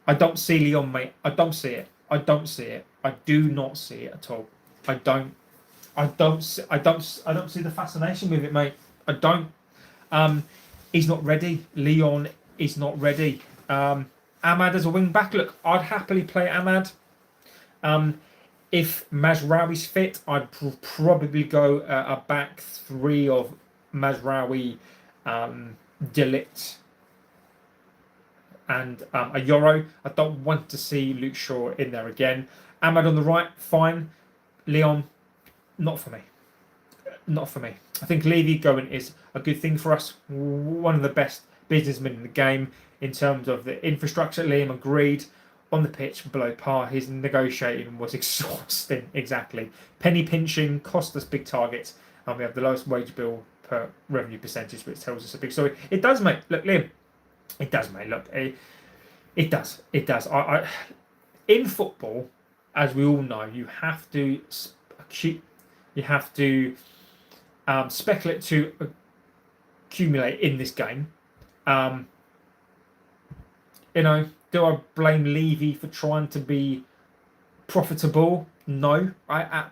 S1: I don't see Leon, mate. I don't see it. I don't see it. I do not see it at all. I don't see the fascination with it, mate. I don't. He's not ready. Leon is not ready. Ahmad as a wing back. Look, I'd happily play Ahmad. If Mazraoui's fit, I'd probably go a back 3 of Mazraoui, De Ligt, and a Yoro. I don't want to see Luke Shaw in there again. Ahmad on the right, fine. Leon, not for me. Not for me. I think Levy going is a good thing for us. One of the best businessmen in the game in terms of the infrastructure. Liam agreed. On the pitch, below par. His negotiating was exhausting. Exactly. Penny pinching, cost us big targets, and we have the lowest wage bill per revenue percentage, which tells us a big story. It does, mate. Look, Liam. It does, mate. Look, it does. It does. In football, as we all know, you have to speculate to accumulate in this game. Do I blame Levy for trying to be profitable? No, I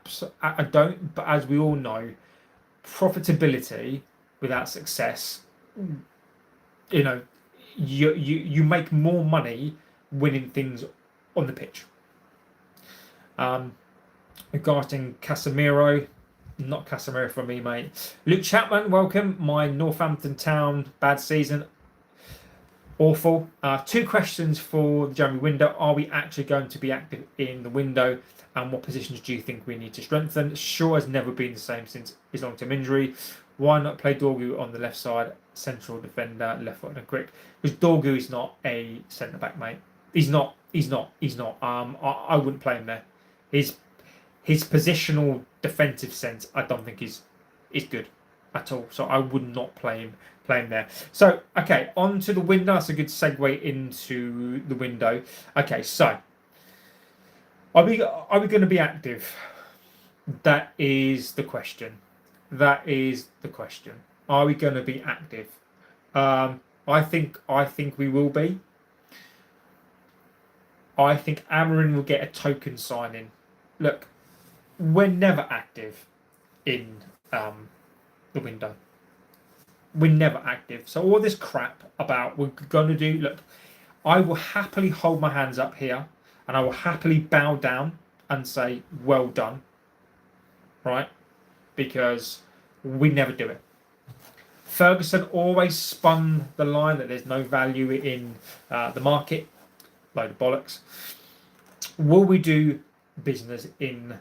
S1: don't. But as we all know, profitability without success, you make more money winning things on the pitch. Regarding Casemiro, not Casemiro for me, mate. Luke Chapman, welcome. My Northampton Town bad season. Awful. 2 questions for the January window. Are we actually going to be active in the window? And what positions do you think we need to strengthen? Shaw has never been the same since his long-term injury. Why not play Dorgu on the left side, central defender, left foot and a quick? Because Dorgu is not a centre-back, mate. He's not. I wouldn't play him there. His positional defensive sense, I don't think is good at all. So I would not play him there. So, okay, on to the window. That's a good segue into the window. Okay, so are we going to be active? That is the question. Are we going to be active? I think we will be. I think Amorim will get a token signing. Look, we're never active in the window. We're never active. So all this crap about we're going to do. Look, I will happily hold my hands up here and I will happily bow down and say, well done, right? Because we never do it. Ferguson always spun the line that there's no value in the market. Load of bollocks. Will we do business in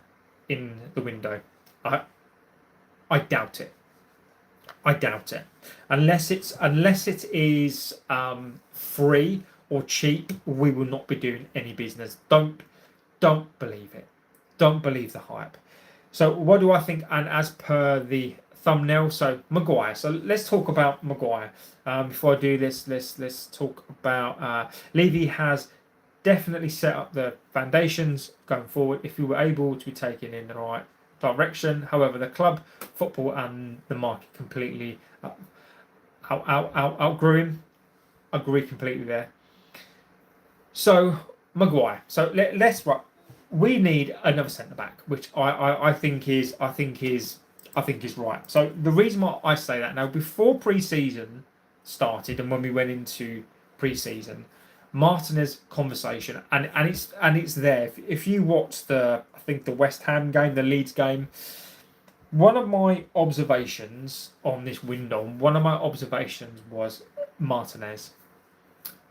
S1: the window? I doubt it. I doubt it. Unless it is free or cheap, we will not be doing any business. Don't believe it. Don't believe the hype. So what do I think? And as per the thumbnail, so Maguire. So let's talk about Maguire. Before I do this, let's talk about Levy has definitely set up the foundations going forward. If we were able to be taken in the right direction, however, the club, football, and the market completely outgrew him. Agree completely there. So Maguire. So let's right. We need another centre back, which I think is right. So the reason why I say that now, before pre-season started and when we went into pre-season, Martinez conversation and it's there. If you watch the West Ham game, the Leeds game, one of my observations on this window, was Martinez.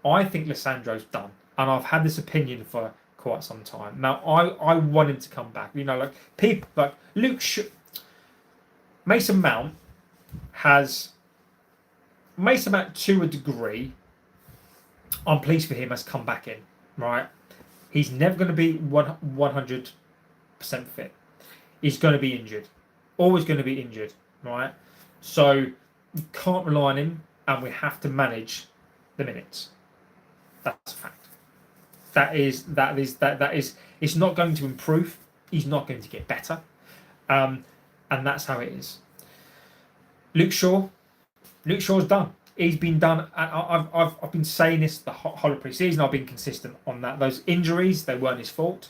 S1: I think Lisandro's done, and I've had this opinion for quite some time. Now, I want him to come back. You know, like people like Mason Mount to a degree. I'm pleased for him has come back in. Right, he's never going to be 100% fit. He's going to be injured. Always going to be injured. Right, so you can't rely on him, and we have to manage the minutes. That's a fact. That is. It's not going to improve. He's not going to get better, and that's how it is. Luke Shaw's done. He's been done. And I've been saying this the whole of pre-season. I've been consistent on that. Those injuries, they weren't his fault.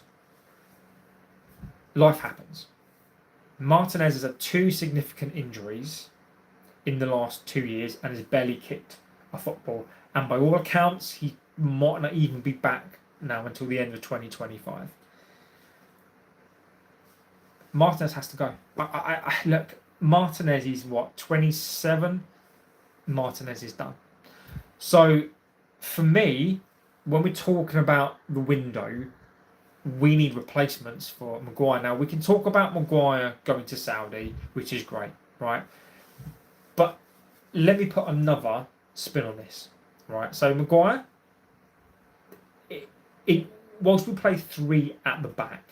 S1: Life happens. Martinez has had 2 significant injuries in the last 2 years and has barely kicked a football. And by all accounts, he might not even be back now until the end of 2025. Martinez has to go. Look, Martinez is what, 27? Martinez is done. So for me, when we're talking about the window, we need replacements for Maguire. Now we can talk about Maguire going to Saudi, which is great, right? But let me put another spin on this, right? So Maguire, whilst we play 3 at the back,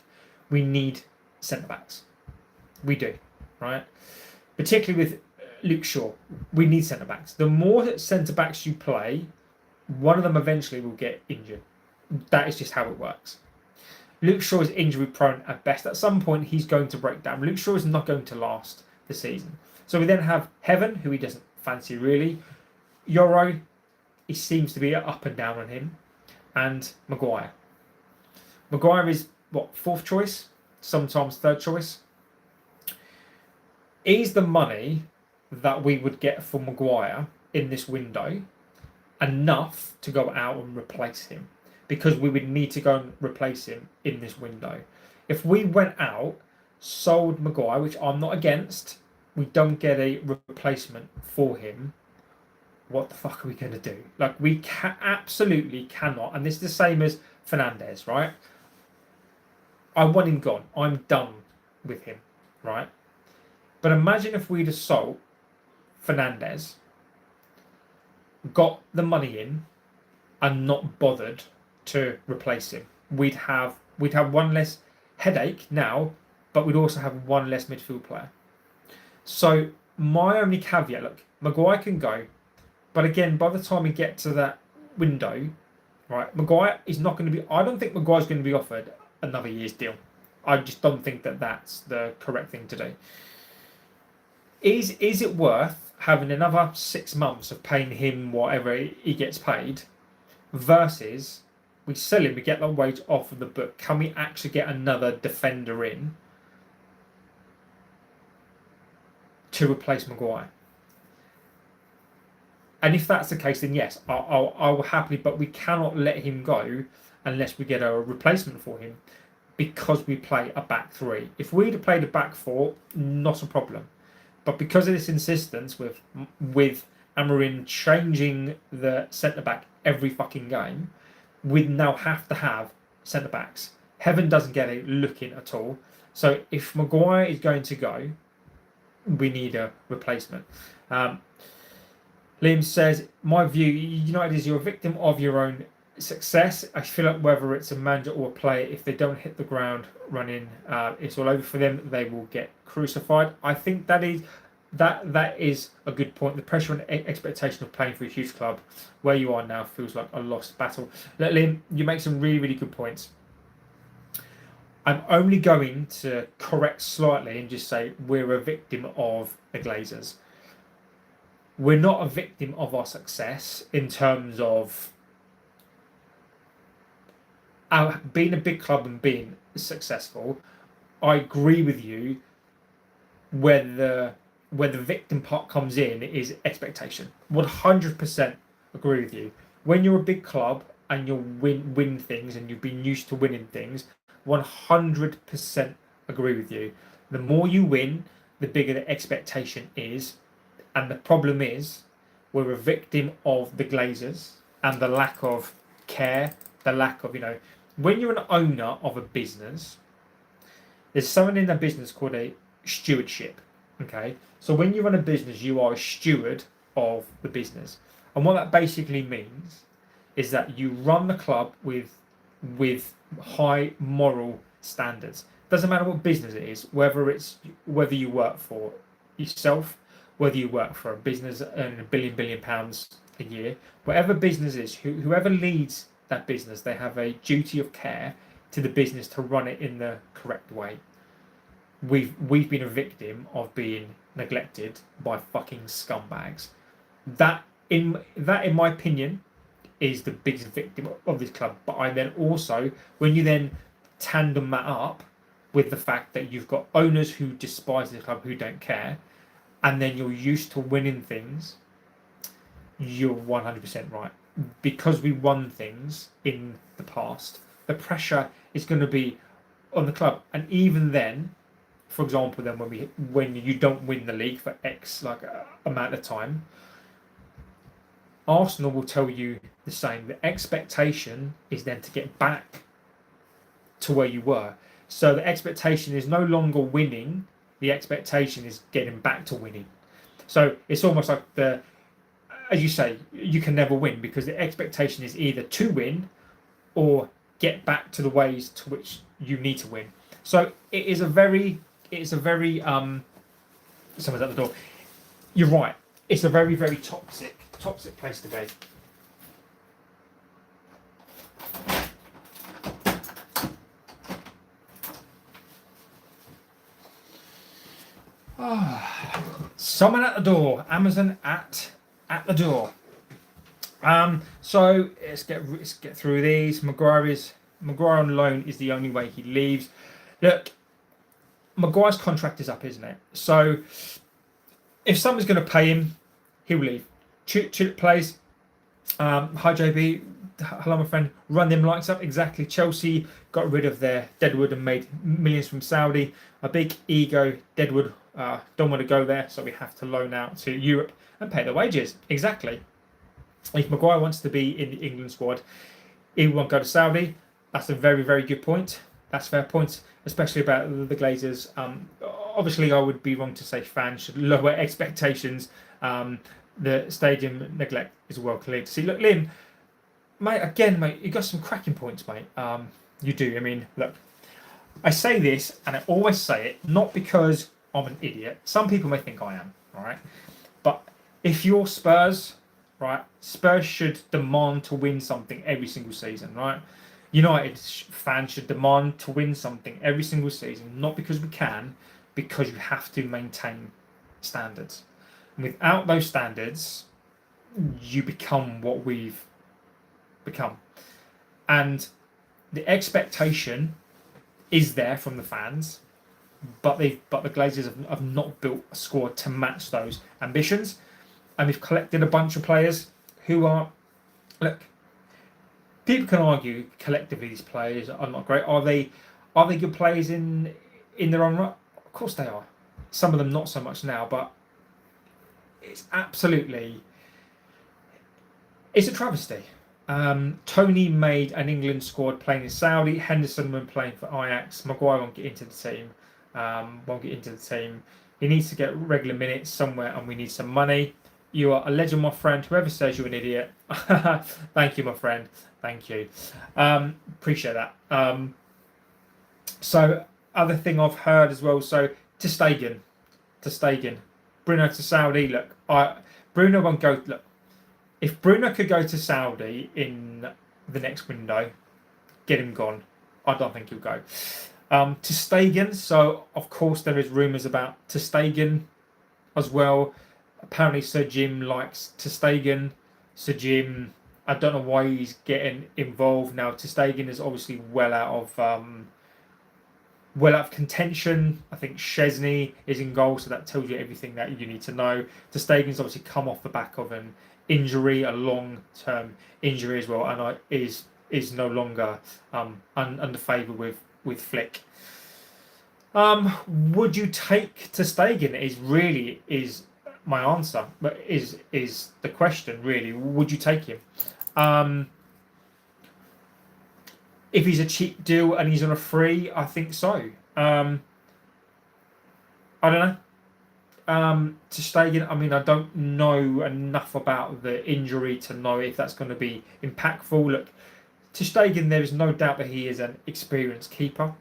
S1: we need centre backs. We do, right? Particularly with Luke Shaw, we need centre backs. The more centre backs you play, one of them eventually will get injured. That is just how it works. Luke Shaw is injury prone at best. At some point, he's going to break down. Luke Shaw is not going to last the season. So we then have Heaven, who he doesn't fancy really. Yoro, he seems to be up and down on him. And Maguire. Maguire is what, 4th choice? Sometimes 3rd choice. Is the money that we would get for Maguire in this window enough to go out and replace him? Because we would need to go and replace him in this window. If we went out, sold Maguire, which I'm not against, we don't get a replacement for him, what the fuck are we going to do? Like, we absolutely cannot. And this is the same as Fernandes, right? I want him gone. I'm done with him, right? But imagine if we'd have sold Fernandes, got the money in, and not bothered to replace him. We'd have one less headache now, but we'd also have one less midfield player. So my only caveat, look, Maguire can go, but again, by the time we get to that window, right, Maguire is not going to be. I don't think Maguire's going to be offered another year's deal. I just don't think that that's the correct thing to do. Is it worth having another 6 months of paying him whatever he gets paid, versus we sell him, we get that wage off of the book? Can we actually get another defender in to replace Maguire? And if that's the case, then yes, I will happily. But we cannot let him go unless we get a replacement for him, because we play a back three. If we'd have played a back four, not a problem. But because of this insistence with Amorim changing the centre back every fucking game, we now have to have centre backs. Heaven doesn't get a look in at all. So if Maguire is going to go, we need a replacement. Liam says, my view, United is you're a victim of your own success. I feel like whether it's a manager or a player, if they don't hit the ground running, it's all over for them. They will get crucified. I think that is a good point. The pressure and expectation of playing for a huge club where you are now feels like a lost battle. Liam, you make some really, really good points. I'm only going to correct slightly and just say we're a victim of the Glazers. We're not a victim of our success in terms of being a big club and being successful. I agree with you. Where the victim part comes in is expectation. 100% agree with you. When you're a big club and you win things and you've been used to winning things, 100% agree with you. The more you win, the bigger the expectation is. And the problem is, we're a victim of the Glazers and the lack of care, the lack of, when you're an owner of a business, there's something in that business called a stewardship. Okay, so when you run a business, you are a steward of the business, and what that basically means is that you run the club with high moral standards. Doesn't matter what business it is, whether you work for yourself, whether you work for a business earning £1 billion a year, whatever business is, whoever leads that business, they have a duty of care to the business to run it in the correct way. We've been a victim of being neglected by fucking scumbags. That in my opinion is the biggest victim of this club. But I then also, when you then tandem that up with the fact that you've got owners who despise the club, who don't care, and then you're used to winning things, you're 100% right. Because we won things in the past, the pressure is going to be on the club. And even then, for example, then when you don't win the league for X amount of time, Arsenal will tell you the same. The expectation is then to get back to where you were. So the expectation is no longer winning. The expectation is getting back to winning. So it's almost like as you say, you can never win because the expectation is either to win or get back to the ways to which you need to win. So it's a very someone's at the door. You're right. It's a very, very toxic place to be. Someone at the door. Amazon at the door. So let's get through these. Maguire on loan is the only way he leaves. Look, Maguire's contract is up, isn't it? So if someone's going to pay him, he'll leave. Chip plays. Hi JB. Hello my friend. Run them lights up. Exactly. Chelsea got rid of their Deadwood and made millions from Saudi. A big ego. Deadwood don't want to go there, so we have to loan out to Europe and pay their wages. Exactly. If Maguire wants to be in the England squad, he won't go to Saudi. That's a very, very good point. That's a fair point, especially about the Glazers. Obviously, I would be wrong to say fans should lower expectations. The stadium neglect is well clear to see. Look, Liam, mate, you got some cracking points, mate. You do. I mean, look, I say this, and I always say it, not because I'm an idiot. Some people may think I am, all right? But if you're Spurs, right, Spurs should demand to win something every single season, right? United fans should demand to win something every single season, not because we can, because you have to maintain standards. And without those standards, you become what we've become. And the expectation is there from the fans, but the Glazers have not built a squad to match those ambitions. and we've collected a bunch of players who are, look, people can argue collectively these players are not great. Are they good players in their own right? Of course they are. Some of them not so much now, but it's a travesty. Tony made an England squad playing in Saudi. Henderson when playing for Ajax. Maguire won't get into the team. He needs to get regular minutes somewhere, and we need some money. You are a legend, my friend. Whoever says you're an idiot, thank you, my friend. Thank you. Appreciate that. So, other thing I've heard as well. So, Ter Stegen, Bruno to Saudi. Look, Bruno won't go. Look, if Bruno could go to Saudi in the next window, get him gone. I don't think he'll go. Ter Stegen. So, of course, there is rumours about Ter Stegen as well. Apparently, Sir Jim likes Ter Stegen. Sir Jim, I don't know why he's getting involved now. Ter Stegen is obviously well out of contention. I think Szczesny is in goal, so that tells you everything that you need to know. Ter Stegen's obviously come off the back of an injury, a long-term injury as well, and is no longer under favour with Flick. Would you take Ter Stegen? Is my answer, but is the question really? Would you take him? If he's a cheap deal and he's on a free, I think so. I don't know. Ter Stegen, I mean, I don't know enough about the injury to know if that's going to be impactful. Look, Ter Stegen, there is no doubt that he is an experienced keeper.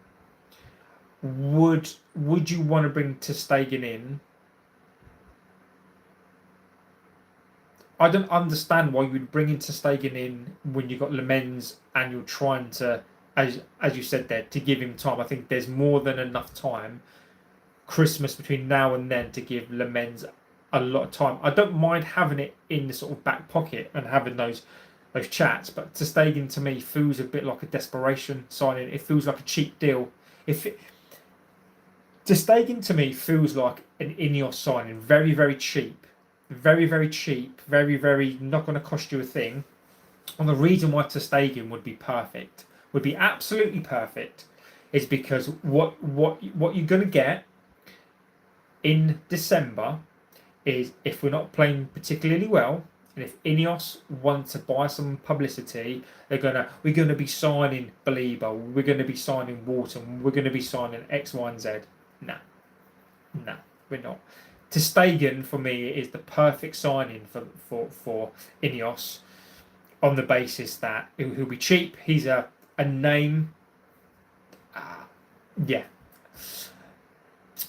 S1: Would you want to bring Ter Stegen in? I don't understand why you would bring in Ter Stegen in when you've got Lemens and you're trying to, as you said there, to give him time. I think there's more than enough time, Christmas between now and then, to give Lemens a lot of time. I don't mind having it in the sort of back pocket and having those chats, but Ter Stegen to me feels a bit like a desperation signing. It feels like a cheap deal. Ter Stegen to me feels like an Ineos signing, very, very cheap. Very, very cheap, very, very not going to cost you a thing. And the reason why Ter Stegen would be absolutely perfect, is because what you're going to get in December is, if we're not playing particularly well, and if Ineos want to buy some publicity, we're going to be signing Belieber, we're going to be signing Wharton, we're going to be signing X, Y, and Z. No, we're not. Ter Stegen for me is the perfect signing for Ineos, on the basis that he'll be cheap. He's a name.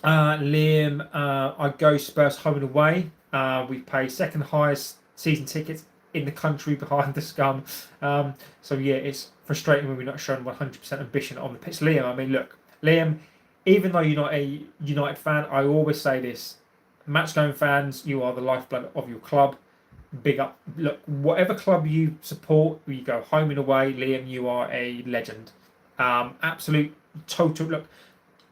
S1: Liam, I go Spurs home and away. We pay second highest season tickets in the country behind the scum. So yeah, it's frustrating when we're not showing 100% ambition on the pitch. Liam, I mean, look, Liam, even though you're not a United fan, I always say this. Match-going fans, you are the lifeblood of your club. Big up. Look, whatever club you support, you go home and away, Liam, you are a legend. Absolute, total, look,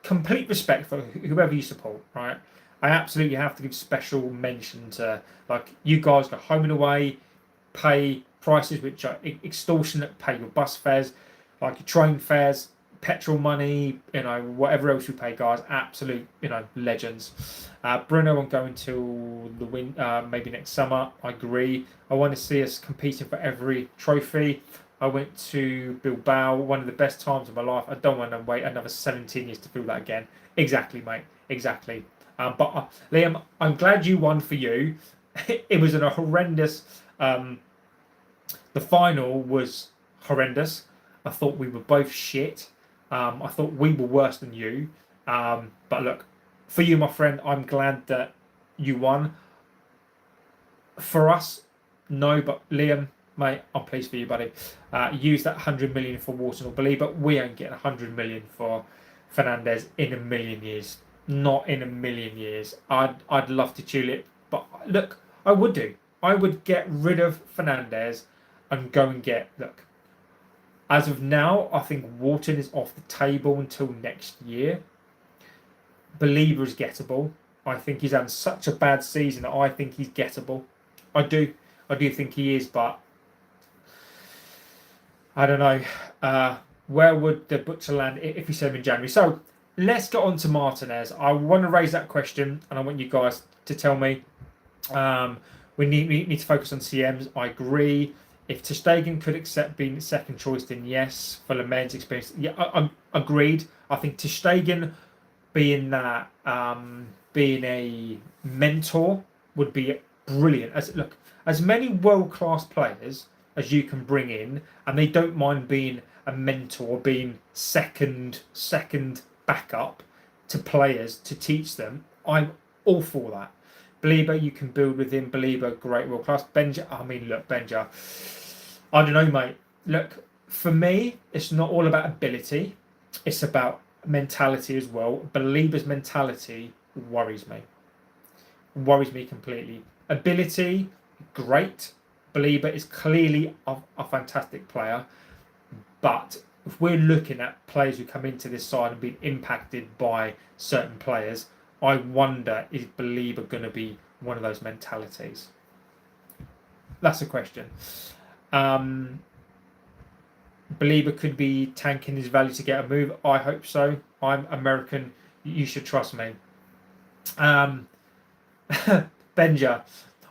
S1: complete respect for whoever you support, right? I absolutely have to give special mention to, like, you guys go home and away, pay prices which are extortionate, pay your bus fares, like your train fares, petrol money, whatever else you pay, guys. Absolute, legends. Bruno won't go until maybe next summer. I agree. I want to see us competing for every trophy. I went to Bilbao, one of the best times of my life. I don't want to wait another 17 years to feel that again. Exactly, mate. Exactly. But Liam, I'm glad you won for you. It was a horrendous. The final was horrendous. I thought we were both shit. I thought we were worse than you. But look, for you, my friend, I'm glad that you won. For us, no, but Liam, mate, I'm pleased for you, buddy. Use that 100 million for Wharton or Belieber, but we ain't getting 100 million for Fernandes in a million years. Not in a million years. I'd love to tulip, but look, I would do. I would get rid of Fernandes and go and get, look, as of now, I think Wharton is off the table until next year. Belieber is gettable. I think he's had such a bad season that I think he's gettable. I do think he is, but I don't know. Where would the butcher land if we sent him in January? So let's get on to Martinez. I want to raise that question, and I want you guys to tell me. We need to focus on CMs. I agree. If Ter Stegen could accept being second choice, then yes. For Lemaire's experience, yeah, I'm agreed. I think Ter Stegen being that, being a mentor would be brilliant. As many world class players as you can bring in, and they don't mind being a mentor, being second backup to players to teach them. I'm all for that. Belieber, you can build with him. Belieber, great world class. Benja, I mean, look, Benja, I don't know, mate. Look, for me, it's not all about ability. It's about mentality as well. Belieber's mentality worries me. Worries me completely. Ability, great. Belieber is clearly a fantastic player. But if we're looking at players who come into this side and been impacted by certain players, I wonder, is Belieber going to be one of those mentalities? That's a question. Belieber could be tanking his value to get a move. I hope so. I'm American. You should trust me. Benja,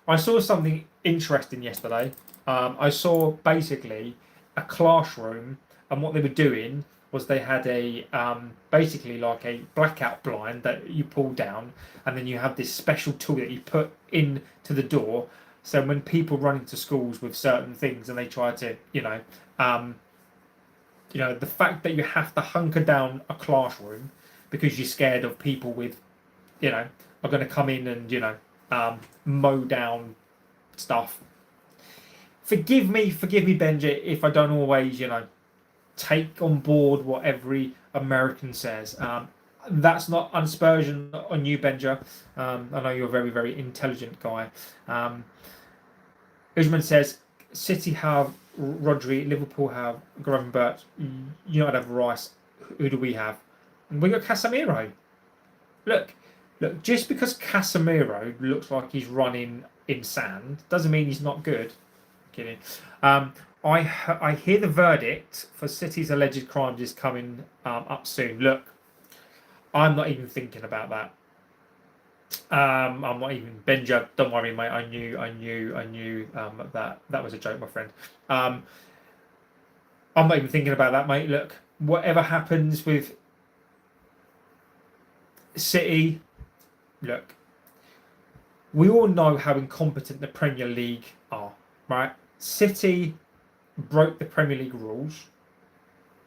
S1: I saw something interesting yesterday. I saw basically a classroom, and what they were doing was they had a basically like a blackout blind that you pull down, and then you have this special tool that you put into the door. So when people run into schools with certain things and they try to, the fact that you have to hunker down a classroom because you're scared of people with, are going to come in and mow down stuff. Forgive me, Benji, if I don't always, take on board what every American says. That's not unspersion on you, Benja. I know you're a very, very intelligent guy. Usman says, City have Rodri, Liverpool have Gravenberch, United have Rice. Who do we have? And we got Casemiro. Look, just because Casemiro looks like he's running in sand doesn't mean he's not good. Kidding. I hear the verdict for City's alleged crimes is coming up soon. Look, I'm not even thinking about that. I'm not even Benja. Don't worry, mate. I knew that was a joke, my friend. I'm not even thinking about that, mate. Look, whatever happens with City, look, we all know how incompetent the Premier League are, right? City broke the Premier League rules.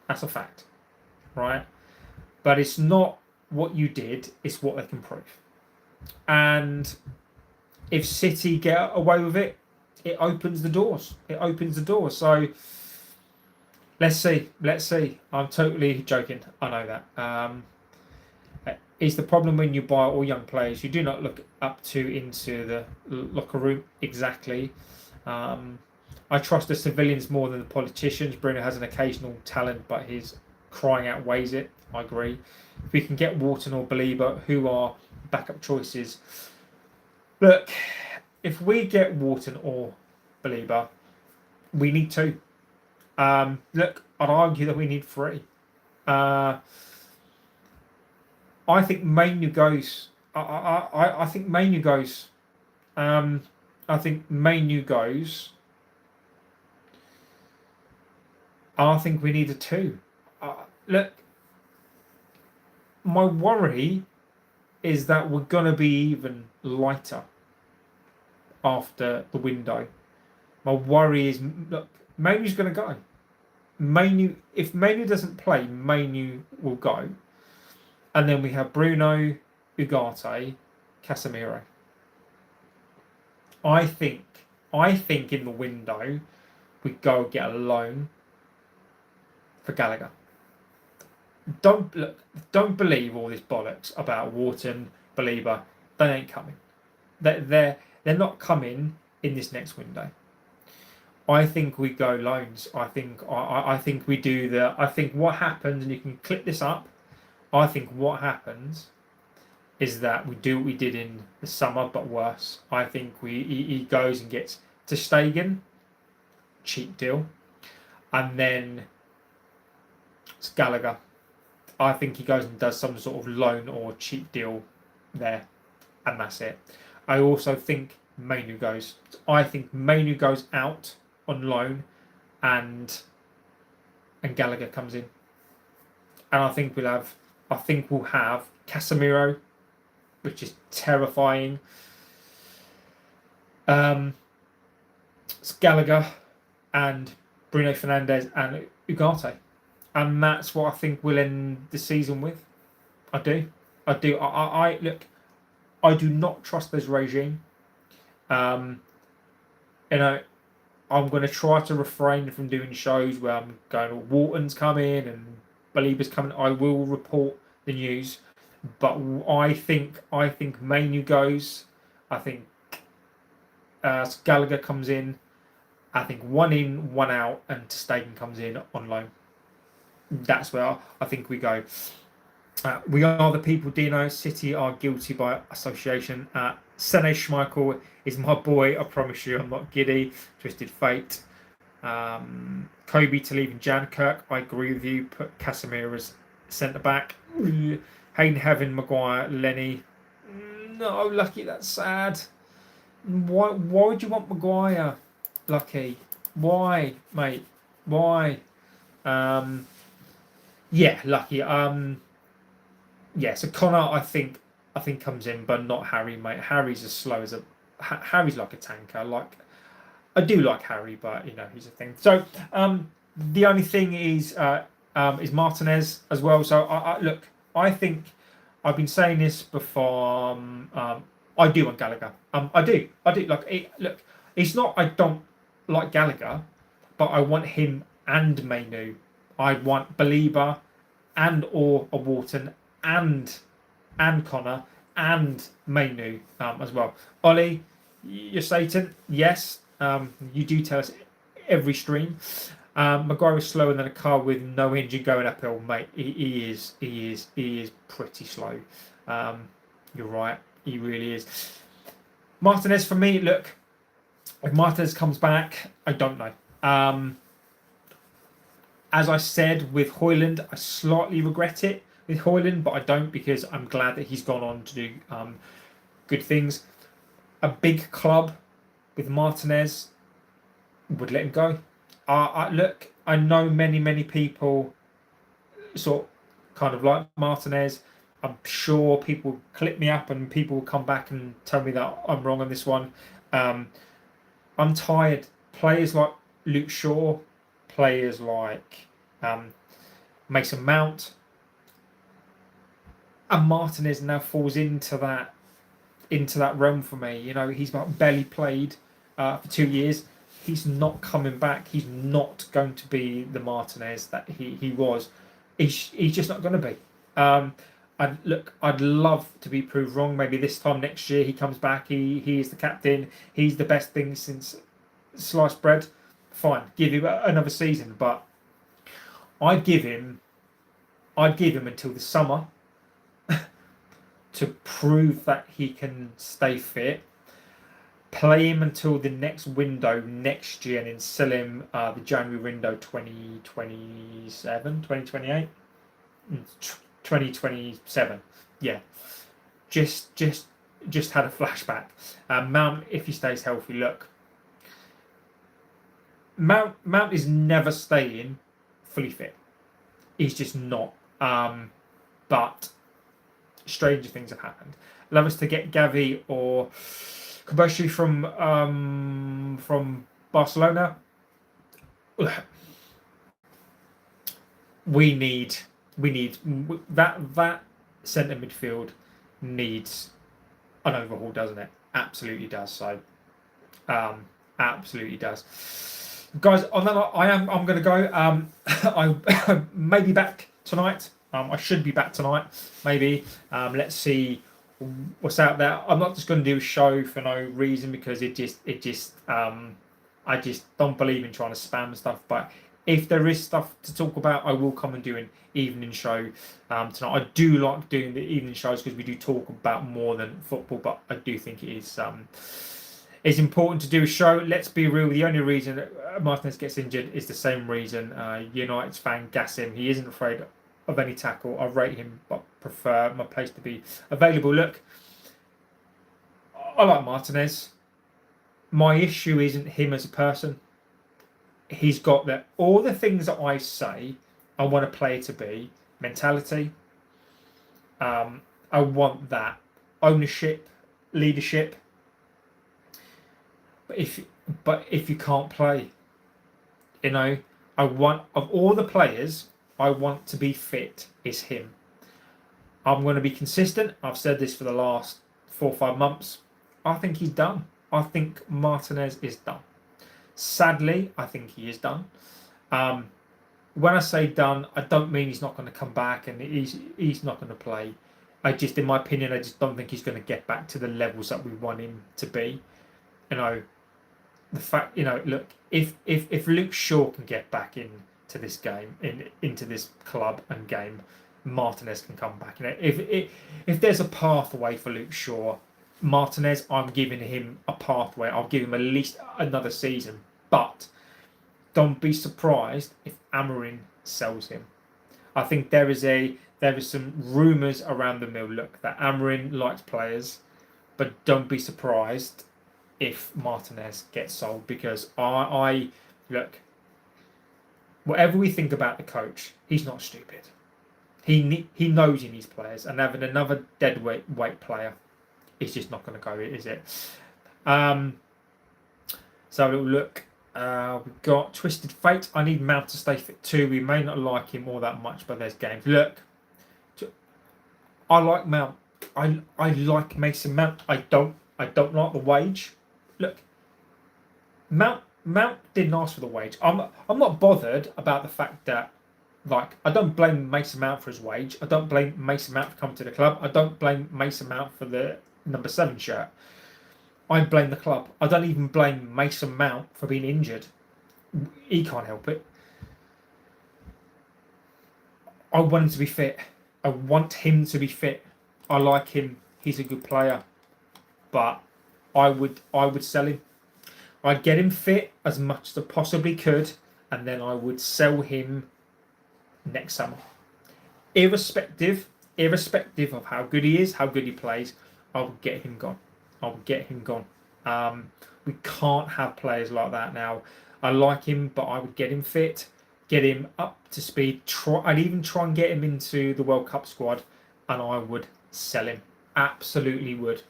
S1: That's a fact, right? But it's not what you did, it's what they can prove. And if City get away with it, it opens the doors. So let's see. I'm totally joking. I know that. Is the problem when you buy all young players, you do not look up to into the locker room? Exactly. I trust the civilians more than the politicians. Bruno has an occasional talent, but his crying outweighs it. I agree. If we can get Wharton or Belieber, who are backup choices? Look, if we get Wharton or Belieber, we need two. Look, I'd argue that we need three. I think Mainu goes. I think Mainu goes. I think Mainu goes. I think we need a two. Look, my worry is that we're going to be even lighter after the window. My worry is, look, Mainu's going to go. If Mainu doesn't play, Mainu will go. And then we have Bruno, Ugarte, Casemiro. I think in the window, we go get a loan for Gallagher. Don't believe all this bollocks about Wharton, Belieber. They ain't coming. They're not coming in this next window. I think we go loans. I think we do the. I think what happens, and you can clip this up. I think what happens is that we do what we did in the summer, but worse. I think he goes and gets Ter Stegen, cheap deal, and then it's Gallagher. I think he goes and does some sort of loan or cheap deal there, and that's it. I also think Mainu goes. I think Mainu goes out on loan, and Gallagher comes in, and I think we'll have Casemiro, which is terrifying. It's Gallagher and Bruno Fernandes and Ugarte, and that's what I think we'll end the season with. I do. I look. I do not trust this regime. You know, I'm going to try to refrain from doing shows where I'm going, Walton's coming and Beliebers coming. I will report the news, but I think Mainu goes. I think Gallagher comes in. I think one in, one out, and Ter Stegen comes in on loan. That's where I think we go. We are the people, Dino. City are guilty by association. Sene Schmeichel is my boy. I promise you, I'm not giddy. Twisted fate. Kobe to leave in Jankirk. I agree with you. Put Casemiro as centre back. Hayden, Heaven, Maguire, Lenny. No, Lucky. That's sad. Why would you want Maguire, Lucky? Why, mate? Why? Yeah, Lucky. Yeah, so Connor, I think comes in, but not Harry, mate. Harry's as slow as Harry's like a tanker. Like, I do like Harry, but you know he's a thing. So the only thing is Martinez as well. So look, I think I've been saying this before. I do want Gallagher. I do. Like, look, it's not I don't like Gallagher, but I want him and Mainu. I want Belieber and or a Wharton and Connor and Mainu as well. Ollie, you're Satan. Yes, you do tell us every stream. Maguire is slower than a car with no engine going uphill, mate. He is pretty slow. You're right. He really is. Martinez for me. Look, if Martinez comes back, I don't know. As I said with Højlund, I slightly regret it with Højlund, but I don't, because I'm glad that he's gone on to do good things. A big club with Martinez would let him go. Look, I know many people sort of kind of like Martinez. I'm sure people will clip me up and people will come back and tell me that I'm wrong on this one. I'm tired. Players like Luke Shaw, players like Mason Mount, and Martinez now falls into that realm for me. You know, he's barely played for 2 years. He's not coming back. He's not going to be the Martinez that he was. He's just not going to be. I'd love to be proved wrong. Maybe this time next year he comes back. He is the captain. He's the best thing since sliced bread. Fine, give him another season, but I'd give him until the summer to prove that he can stay fit. Play him until the next window next year, and then sell him the January window 2027, 2028, 2027. Yeah, just had a flashback. Mount, if he stays healthy, look. Mount is never staying fully fit. He's just not. But stranger things have happened. Love us to get Gavi or Kobashi from Barcelona. We need that centre midfield needs an overhaul, doesn't it? Absolutely does. So, absolutely does. Guys, on that note, I'm going to go. I may be back tonight. I should be back tonight, maybe. Let's see what's out there. I'm not just going to do a show for no reason, because I just don't believe in trying to spam stuff. But if there is stuff to talk about, I will come and do an evening show tonight. I do like doing the evening shows because we do talk about more than football, but I do think it is it's important to do a show. Let's be real, the only reason Martinez gets injured is the same reason United's fan gas him. He isn't afraid of any tackle. I rate him, but prefer my place to be available. Look, I like Martinez. My issue isn't him as a person. He's got all the things that I say I want a player to be. Mentality. I want that. Ownership, leadership. But if you can't play, I want, of all the players I want to be fit, is him. I'm going to be consistent. I've said this for the last 4 or 5 months. I think he's done. I think Martinez is done. Sadly, I think he is done. When I say done, I don't mean he's not going to come back and he's not going to play. In my opinion, I just don't think he's going to get back to the levels that we want him to be. The fact, look, if Luke Shaw can get back into this game, into this club and game, Martinez can come back. If there's a pathway for Luke Shaw, Martinez, I'm giving him a pathway. I'll give him at least another season. But don't be surprised if Amorim sells him. I think there is some rumours around the mill. Look, that Amorim likes players, but don't be surprised if Martinez gets sold, because I look, whatever we think about the coach, he's not stupid. He knows he needs players, and having another dead weight player, it's just not going to go, is it? So look, we've got Twisted Fate. I need Mount to stay fit too. We may not like him all that much, but there's games. Look, I like Mount. I like Mason Mount. I don't like the wage. Look, Mount didn't ask for the wage. I'm not bothered about the fact that, like, I don't blame Mason Mount for his wage. I don't blame Mason Mount for coming to the club. I don't blame Mason Mount for the number 7 shirt. I blame the club. I don't even blame Mason Mount for being injured. He can't help it. I want him to be fit. I want him to be fit. I like him. He's a good player. But I would sell him. I'd get him fit as much as I possibly could, and then I would sell him next summer. Irrespective of how good he is, how good he plays, I would get him gone. We can't have players like that now. I like him, but I would get him fit, get him up to speed. I'd even try and get him into the World Cup squad, and I would sell him. Absolutely would.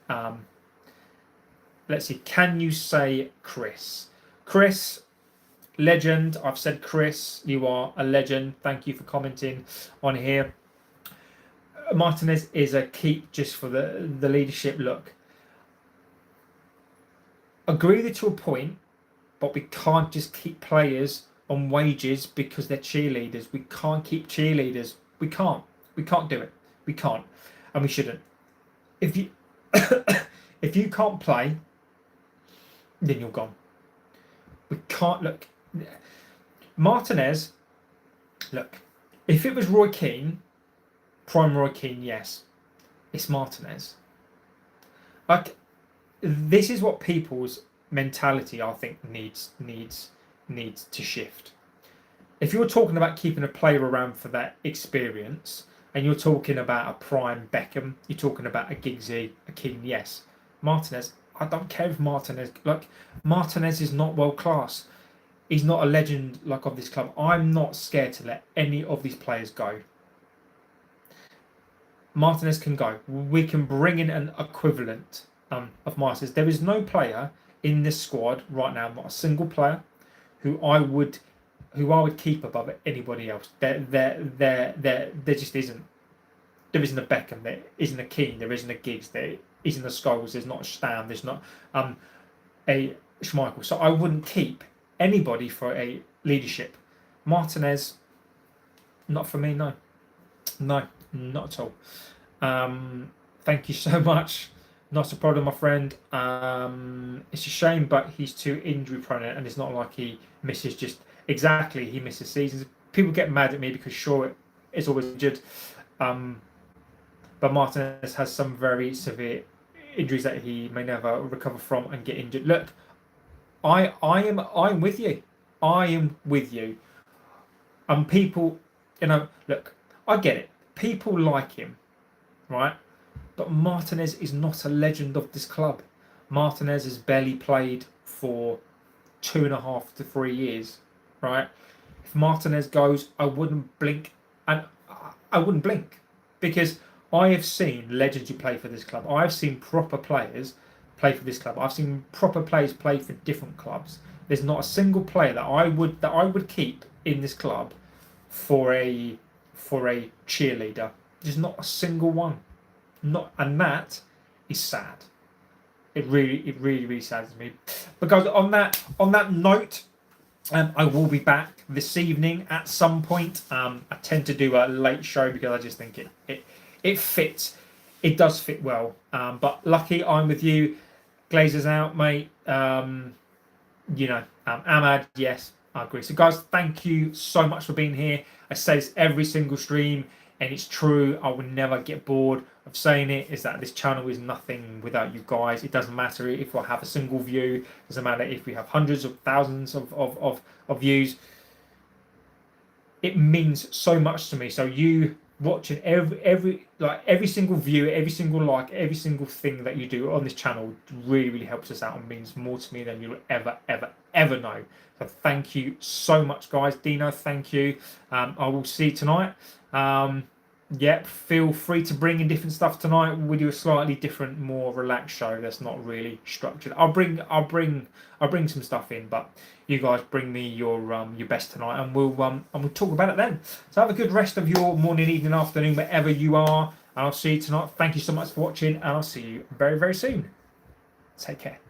S1: Let's see. Can you say Chris? Chris, legend. I've said Chris. You are a legend. Thank you for commenting on here. Martinez is a keep just for the leadership. Look, agree with you to a point, but we can't just keep players on wages because they're cheerleaders. We can't keep cheerleaders. We can't do it. We can't, and we shouldn't. If you if you can't play, then you're gone. We can't. Look, Martinez. Look, if it was Roy Keane, prime Roy Keane, yes, it's Martinez. Like, this is what people's mentality, I think, needs to shift. If you're talking about keeping a player around for that experience, and you're talking about a prime Beckham, you're talking about a Giggsy, a Keane, yes. Martinez, I don't care if Martinez is not world class. He's not a legend like of this club. I'm not scared to let any of these players go. Martinez can go. We can bring in an equivalent of Martinez. There is no player in this squad right now, not a single player, who I would keep above anybody else. There just isn't. There isn't a Beckham. There isn't a Keane. There isn't a Giggs. There isn't a Scholes. There's not a Stam. There's not a Schmeichel. So I wouldn't keep anybody for a leadership. Martinez, not for me. No, not at all. Thank you so much. Not a problem, my friend. It's a shame, but he's too injury prone, and it's not like he misses just exactly, he misses seasons. People get mad at me because sure, it's always injured, but Martinez has some very severe injuries that he may never recover from and get injured. Look, I'm with you. I am with you. And people, look, I get it. People like him, right? But Martinez is not a legend of this club. Martinez has barely played for 2.5 to 3 years, right? If Martinez goes, I wouldn't blink, and I wouldn't blink because I have seen legends who play for this club. I've seen proper players play for this club. I've seen proper players play for different clubs. There's not a single player that I would keep in this club for a cheerleader. There's not a single one. Not, and that is sad. It really saddens me. But guys, on that note, I will be back this evening at some point. I tend to do a late show because I just think it fits. It does fit well. But lucky I'm with you. Glazers out, mate. Ahmad, yes, I agree. So guys, thank you so much for being here. I say this every single stream, and it's true. I will never get bored of saying it. Is that this channel is nothing without you guys. It doesn't matter if we have a single view. It doesn't matter if we have hundreds of thousands of views. It means so much to me. So you watching every single view, every single like, every single thing that you do on this channel really helps us out and means more to me than you'll ever know. So thank you so much, guys. Dino, thank you. I will see you tonight. Yep, feel free to bring in different stuff tonight. We'll do a slightly different, more relaxed show that's not really structured. I'll bring some stuff in, but you guys bring me your best tonight, and we'll talk about it then. So have a good rest of your morning, evening, afternoon, wherever you are, and I'll see you tonight. Thank you so much for watching, and I'll see you very soon. Take care.